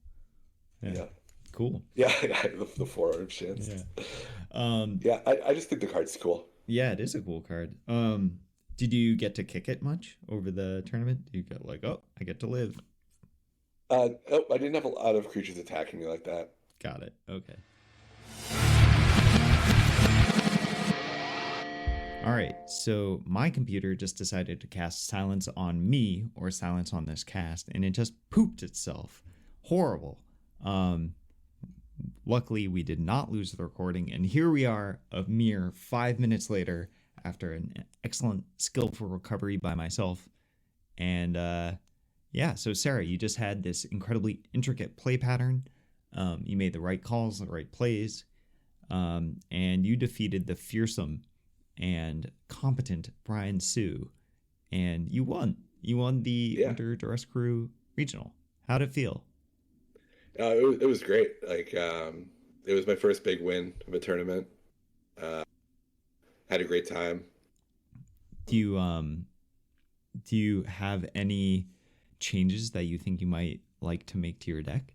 S2: Yeah.
S1: Cool.
S2: Yeah, the 4 Orm Chants.
S1: Yeah.
S2: I just think the card's cool.
S1: Yeah, it is a cool card. Did you get to kick it much over the tournament? You got like, oh, I get to live.
S2: I didn't have a lot of creatures attacking me like that.
S1: Got it. Okay. All right, so my computer just decided to cast silence on me, or silence on this cast, and it just pooped itself. Horrible. Luckily, we did not lose the recording, and here we are a mere 5 minutes later after an excellent skillful recovery by myself. And so Sarah, you just had this incredibly intricate play pattern. You made the right calls, the right plays, and you defeated the fearsome and competent Brian Sue, and you won. You won the Winter Duress Crew Regional. How'd it feel?
S2: It was great. Like it was my first big win of a tournament. Had a great time.
S1: Do you have any changes that you think you might like to make to your deck?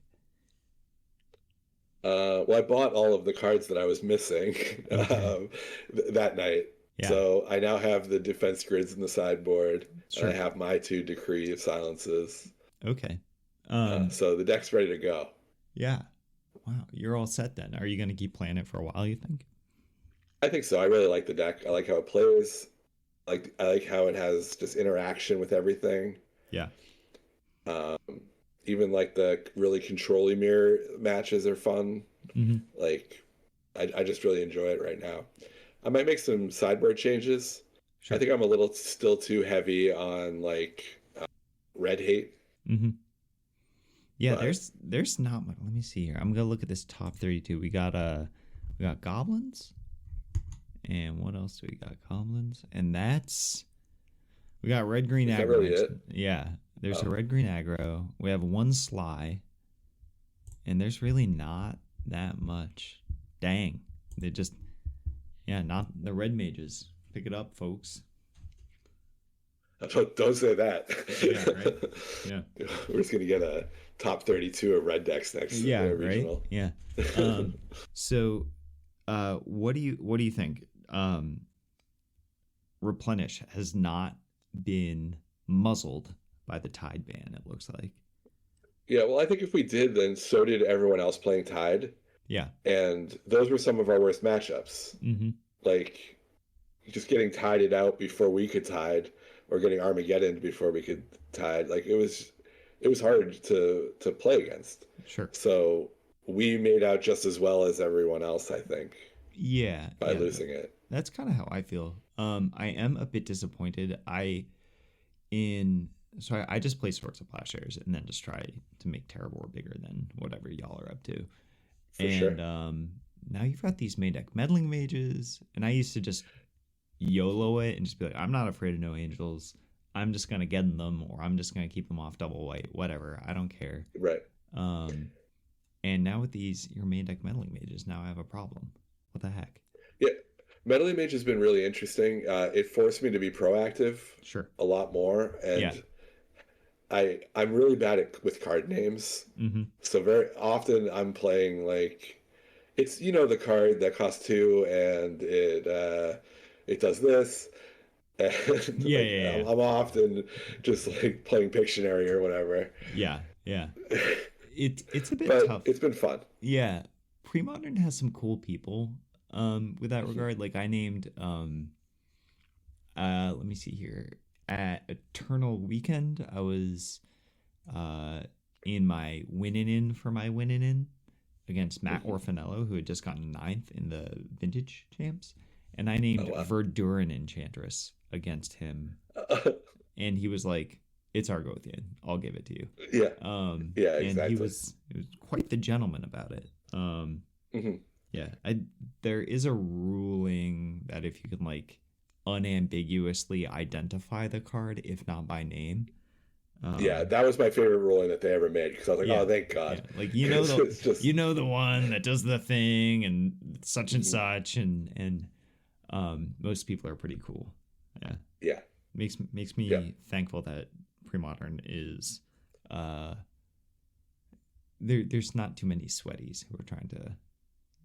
S2: Well, I bought all of the cards that I was missing that night. Yeah. So I now have the defense grids in the sideboard. Sure. And I have my 2 decree of silences.
S1: Okay.
S2: So the deck's ready to go.
S1: Yeah. Wow. You're all set then. Are you going to keep playing it for a while, you think?
S2: I think so. I really like the deck. I like how it plays. I like how it has just interaction with everything.
S1: Yeah.
S2: Even like the really control-y mirror matches are fun.
S1: Mm-hmm.
S2: Like, I just really enjoy it right now. I might make some sideboard changes. Sure. I think I'm a little still too heavy on like red hate.
S1: Mm-hmm. Yeah, but there's not much. Let me see here. I'm gonna look at this top 32. We got goblins, and what else do we got? Goblins, and we got red green aggro.
S2: Really it?
S1: Yeah, there's a red green aggro. We have 1 sly, and there's really not that much. Dang, they just not the red mages. Pick it up, folks.
S2: Don't say that.
S1: Yeah, right. Yeah.
S2: We're just gonna get a top 32 of red decks next
S1: Yeah, right.
S2: regional.
S1: Yeah. So what do you think? Replenish has not been muzzled by the Tide ban, it looks like.
S2: Yeah, well, I think if we did, then so did everyone else playing Tide,
S1: Yeah.
S2: and those were some of our worst matchups.
S1: Mm-hmm.
S2: Like just getting tided out before we could tide, or getting Armageddon before we could tide. Like it was hard to play against.
S1: Sure.
S2: So we made out just as well as everyone else, I think,
S1: Yeah.
S2: by
S1: Yeah.
S2: losing it.
S1: That's kind of how I feel. I am a bit disappointed. I just play Swords of Plowshares and then just try to make Terror War bigger than whatever y'all are up to.
S2: For sure.
S1: Now you've got these main deck meddling mages, and I used to just YOLO it and just be like, I'm not afraid of no angels. I'm just gonna get them, or I'm just gonna keep them off double white, whatever. I don't care.
S2: Right.
S1: And now with these your main deck meddling mages, now I have a problem. What the heck?
S2: Yeah. Meddling Mage has been really interesting. It forced me to be proactive
S1: Sure.
S2: a lot more, and
S1: Yeah.
S2: I'm really bad with card names.
S1: Mm-hmm.
S2: So very often I'm playing like it's the card that costs 2 and it does this. And
S1: Yeah,
S2: like,
S1: yeah.
S2: I'm often just like playing Pictionary or whatever.
S1: Yeah. It's a bit
S2: But
S1: tough.
S2: it's been fun.
S1: Yeah. Premodern has some cool people with that regard. Like I named let me see here. At Eternal Weekend, I was in my winning in for my winning in against Matt Orfanello, who had just gotten 9th in the Vintage Champs. And I named Verduran Enchantress against him. And he was like, it's Argothian. I'll give it to you.
S2: Yeah. Yeah, exactly.
S1: And he was quite the gentleman about it. Yeah. There is a ruling that if you can like unambiguously identify the card, if not by name.
S2: Yeah, that was my favorite ruling that they ever made, because I was like, oh, thank God.
S1: Yeah. Like the one that does the thing and such and such, and most people are pretty cool. Yeah.
S2: Yeah.
S1: Makes me thankful that Premodern is there's not too many sweaties who are trying to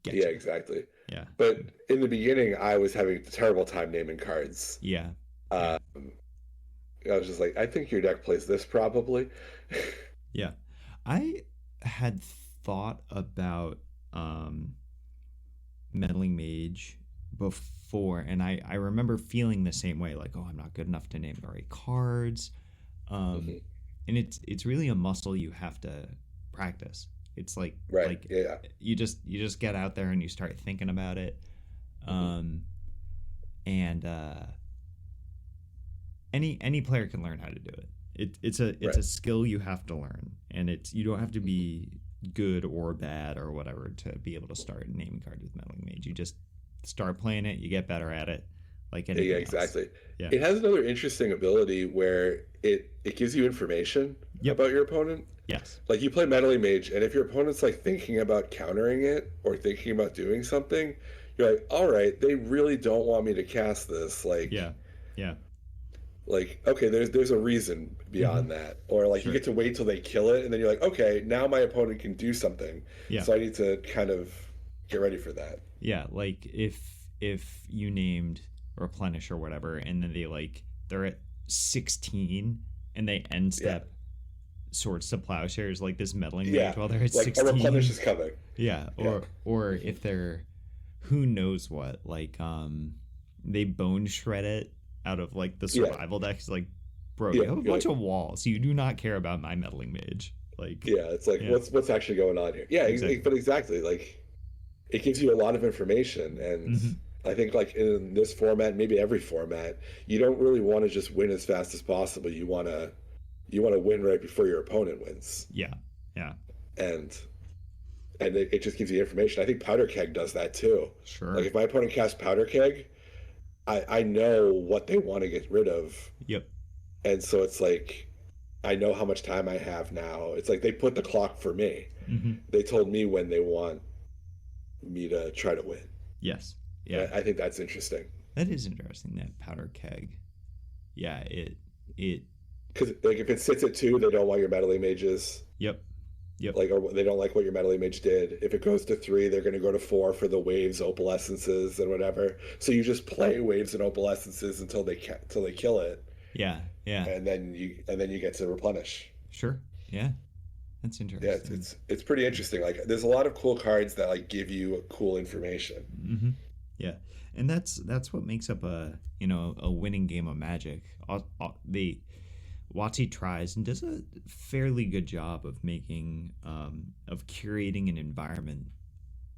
S1: get you.
S2: Exactly.
S1: Yeah.
S2: But in the beginning I was having a terrible time naming cards.
S1: Yeah.
S2: I was just like, I think your deck plays this probably.
S1: Yeah. I had thought about Meddling Mage before, and I remember feeling the same way, like, oh, I'm not good enough to name the right cards. And it's really a muscle you have to practice. It's like you just get out there and you start thinking about it. Any player can learn how to do it. It's a skill you have to learn, and you don't have to be good or bad or whatever to be able to start naming cards with Meddling Mage. You just start playing it, you get better at it, like anything else.
S2: Exactly. Yeah. It has another interesting ability where it gives you information about your opponent.
S1: Yes.
S2: Like you play Meddling Mage, and if your opponent's like thinking about countering it or thinking about doing something, you're like, all right, they really don't want me to cast this. Like,
S1: yeah.
S2: Like, okay, there's a reason beyond that. Or like you get to wait till they kill it, and then you're like, okay, now my opponent can do something.
S1: Yeah.
S2: So I need to kind of get ready for that.
S1: Yeah, like if you named Replenish or whatever, and then they're at 16 and they end step Swords to Plowshares, like this Meddling Mage while they're at 16.
S2: A Replenish is coming.
S1: Yeah, or if they're who knows what, like they bone shred it out of like the survival decks, like, bro, you have a bunch of walls. You do not care about my Meddling Mage. Like,
S2: it's like what's actually going on here? Yeah, exactly. But exactly, like it gives you a lot of information, and I think like in this format, maybe every format, you don't really want to just win as fast as possible. You want to win right before your opponent wins.
S1: Yeah.
S2: And it just gives you information. I think Powder Keg does that too.
S1: Sure.
S2: Like if my opponent casts Powder Keg, I know what they want to get rid of.
S1: Yep.
S2: And so it's like, I know how much time I have now. It's like they put the clock for me. They told me when they want me to try to win.
S1: Yes. Yeah.
S2: I think that's interesting.
S1: That is interesting, that Powder Keg. Yeah, it.
S2: Because like if it sits at 2, they don't want your metal images.
S1: Yep. Yep.
S2: Like, or they don't like what your metal image did. If it goes to 3, they're going to go to 4 for the waves, opalescences, and whatever. So you just play waves and opalescences until they kill it,
S1: Yeah. Yeah.
S2: and then you get to replenish.
S1: Sure. Yeah. That's
S2: Yeah,
S1: interesting.
S2: it's pretty interesting. Like, there's a lot of cool cards that like give you cool information.
S1: Mm-hmm. Yeah, and that's what makes up a winning game of Magic. The WotC tries and does a fairly good job of making of curating an environment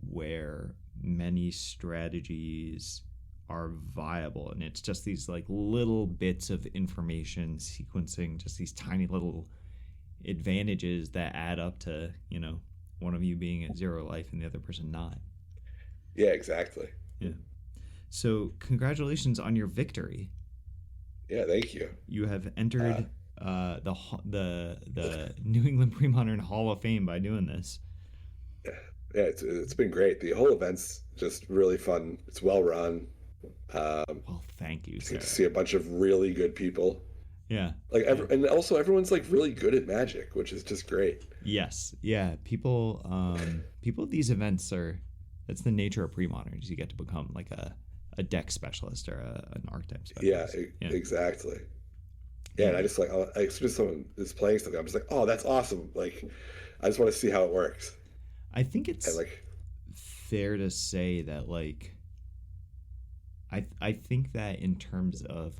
S1: where many strategies are viable, and it's just these like little bits of information sequencing, just these tiny little advantages that add up to one of you being at 0 life and the other person not.
S2: Yeah, exactly.
S1: Yeah. So congratulations on your victory.
S2: Yeah, thank you.
S1: You have entered the New England Premodern Hall of Fame by doing this.
S2: Yeah, it's been great. The whole event's just really fun. It's well run.
S1: Well, thank you,
S2: Get
S1: Sarah.
S2: to see a bunch of really good people.
S1: Yeah.
S2: Like and also everyone's like really good at Magic, which is just great.
S1: Yes. Yeah. People at these events that's the nature of Premoderns. You get to become like a deck specialist or an archetype specialist.
S2: Yeah, exactly. Yeah, and I just like as soon as someone is playing something, I'm just like, oh, that's awesome. Like, I just want to see how it works.
S1: I think it's
S2: and like
S1: fair to say that like I think that in terms of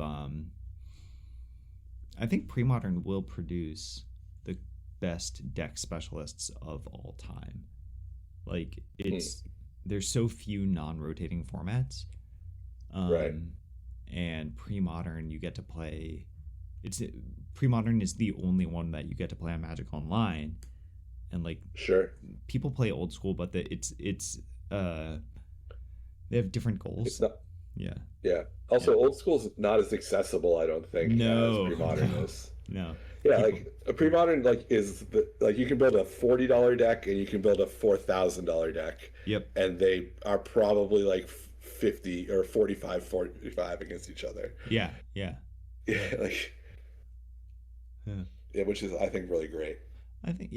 S1: I think Premodern will produce the best deck specialists of all time. Like there's so few non-rotating formats.
S2: Right.
S1: And Premodern you get to play Premodern is the only one that you get to play on Magic Online. And like
S2: sure.
S1: People play old school, but they have different goals.
S2: It's not
S1: Yeah.
S2: Yeah. Also, old school's not as accessible, I don't think, as Premodern is.
S1: No.
S2: Yeah, like a Premodern is you can build a $40 deck and you can build a $4,000 deck.
S1: Yep.
S2: And they are probably like 50 or 45 against each other.
S1: Yeah. Yeah.
S2: Yeah, like yeah, which is I think really great.
S1: I think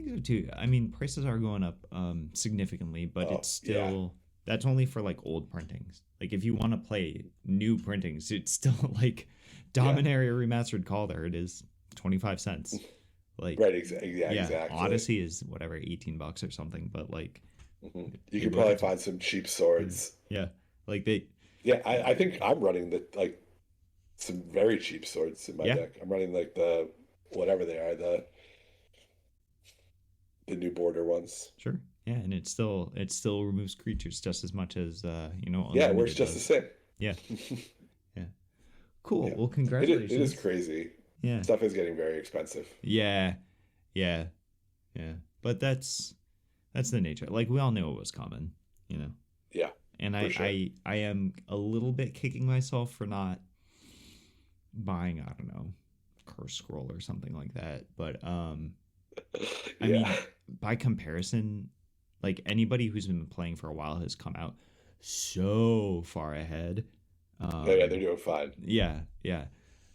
S1: so too. I mean, prices are going up significantly, but it's still that's only for like old printings. Like if you want to play new printings, it's still like Dominaria Remastered Calder. It is 25 cents. Like
S2: right, exactly.
S1: Odyssey is whatever $18 or something, but like
S2: you could probably find some cheap swords.
S1: Yeah, like they.
S2: Yeah, I think I'm running some very cheap swords in my deck. I'm running like the whatever they are, the new border ones.
S1: Sure. Yeah, and it still removes creatures just as much as
S2: Yeah, it works just the same.
S1: Yeah. Yeah. Cool. Yeah. Well, congratulations.
S2: It is crazy.
S1: Yeah.
S2: Stuff is getting very expensive.
S1: Yeah. Yeah. Yeah. But that's the nature. Like we all knew it was coming,
S2: Yeah.
S1: And I am a little bit kicking myself for not buying, I don't know, Curse Scroll or something like that. But I mean, by comparison, like anybody who's been playing for a while has come out so far ahead.
S2: Yeah, they're doing fine.
S1: Yeah, yeah.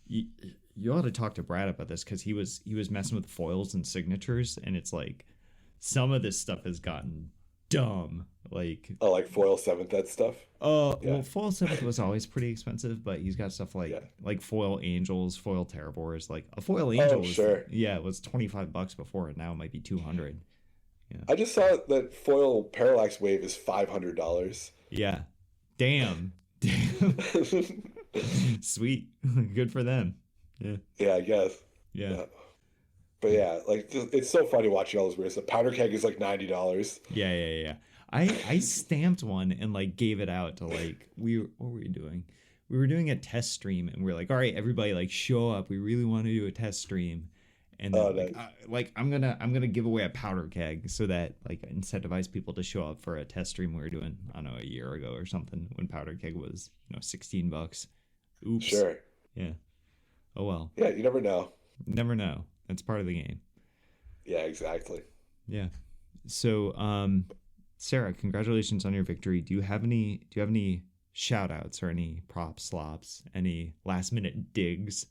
S1: You ought to talk to Brad about this because he was messing with foils and signatures, and it's like some of this stuff has gotten dumb. Like
S2: like foil 7th that stuff.
S1: Well, foil 7th was always pretty expensive, but he's got stuff like foil angels, foil terrabors. Like a foil angel was $25 before, and now it might be $200. Yeah.
S2: I just saw that foil parallax wave is $500.
S1: Yeah. Damn. Sweet. Good for them. Yeah.
S2: Yeah, I guess.
S1: Yeah.
S2: But yeah, like it's so funny watching all this weird stuff. Powder keg is like $90.
S1: Yeah. I stamped one and like gave it out to like what were we doing? We were doing a test stream and we are like, all right, everybody like show up. We really want to do a test stream. And then,
S2: nice.
S1: I'm gonna give away a powder keg so that like incentivize people to show up for a test stream we were doing, I don't know, a year ago or something when powder keg was $16. Oops.
S2: Sure.
S1: Yeah. Oh well.
S2: Yeah, you never know.
S1: Never know. That's part of the game.
S2: Yeah, exactly.
S1: Yeah. So, Sarah, congratulations on your victory. Do you have any shout outs or any props, slops, any last minute digs?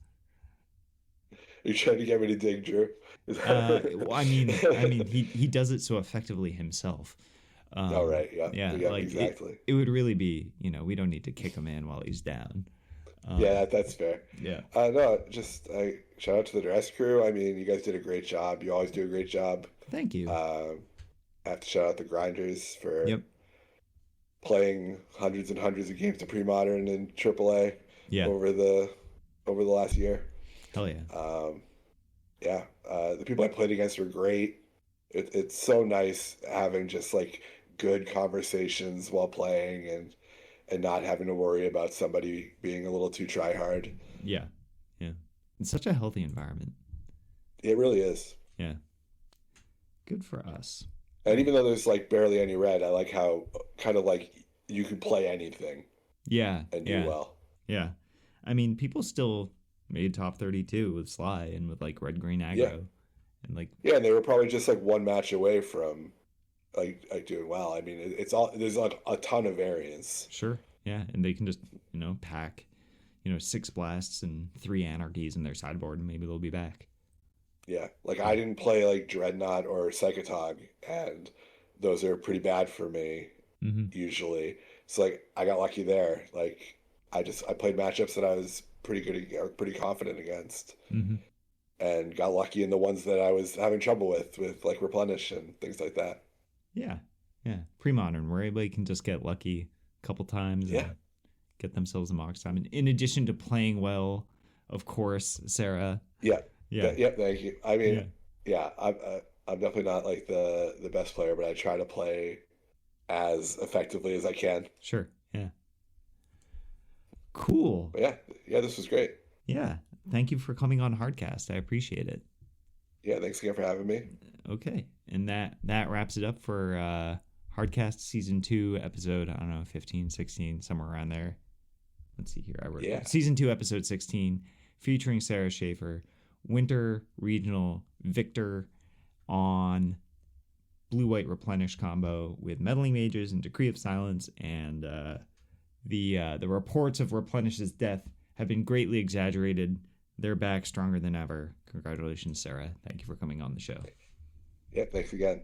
S2: You're trying to get me to dig Drew.
S1: Well, I mean, he does it so effectively himself.
S2: Oh right, yeah,
S1: Yeah,
S2: yeah,
S1: like
S2: exactly.
S1: it would really be, we don't need to kick a man while he's down.
S2: Yeah,
S1: Um,
S2: that's fair.
S1: yeah.
S2: No, just shout out to the Duress Crew. I mean, you guys did a great job. You always do a great job.
S1: Thank you.
S2: Um, I have to shout out the Grinders for
S1: Yep.
S2: playing hundreds and hundreds of games of Premodern and AAA
S1: Yeah.
S2: over the last year.
S1: Hell yeah.
S2: Um, yeah, the people I played against were great. It's so nice having just like good conversations while playing and not having to worry about somebody being a little too try hard.
S1: Yeah. Yeah. It's such a healthy environment.
S2: It really is.
S1: Yeah. Good for us.
S2: And even though there's like barely any red, I like how kind of like you can play anything
S1: Yeah.
S2: and do
S1: Yeah.
S2: well.
S1: Yeah. I mean, people still made top 32 with Sly and with like red green aggro. And like,
S2: Yeah, and they were probably just like one match away from like doing well. I mean, it's all there's like a ton of variance.
S1: sure. Yeah. And they can just, pack, 6 blasts and 3 anarchies in their sideboard and maybe they'll be back.
S2: Yeah, like I didn't play like Dreadnought or Psychotog, and those are pretty bad for me
S1: Mm-hmm.
S2: usually. So like I got lucky there. Like I played matchups that I was pretty good or pretty confident against,
S1: Mm-hmm.
S2: and got lucky in the ones that I was having trouble with like Replenish and things like that.
S1: Yeah. Yeah. Pre-modern, where everybody can just get lucky a couple times
S2: Yeah.
S1: and get themselves a mox time. And in addition to playing well, of course, Sarah.
S2: Yeah.
S1: Yeah.
S2: Yeah. Thank you. I mean,
S1: Yeah.
S2: I'm definitely not like the best player, but I try to play as effectively as I can.
S1: Sure. Yeah. Cool.
S2: But yeah, this was great.
S1: Yeah. Thank you for coming on Hardcast. I appreciate it.
S2: Yeah, thanks again for having me.
S1: Okay. And that wraps it up for Hardcast Season 2, episode, I don't know, 15, 16, somewhere around there. Let's see here. I wrote it. Season 2, episode 16, featuring Sara Schaefer, Winter Regional Victor on blue-white Replenish combo with Meddling Mages and Decree of Silence, and the reports of Replenish's death have been greatly exaggerated. They're back stronger than ever. Congratulations, Sarah. Thank you for coming on the show.
S2: Yeah, thanks again.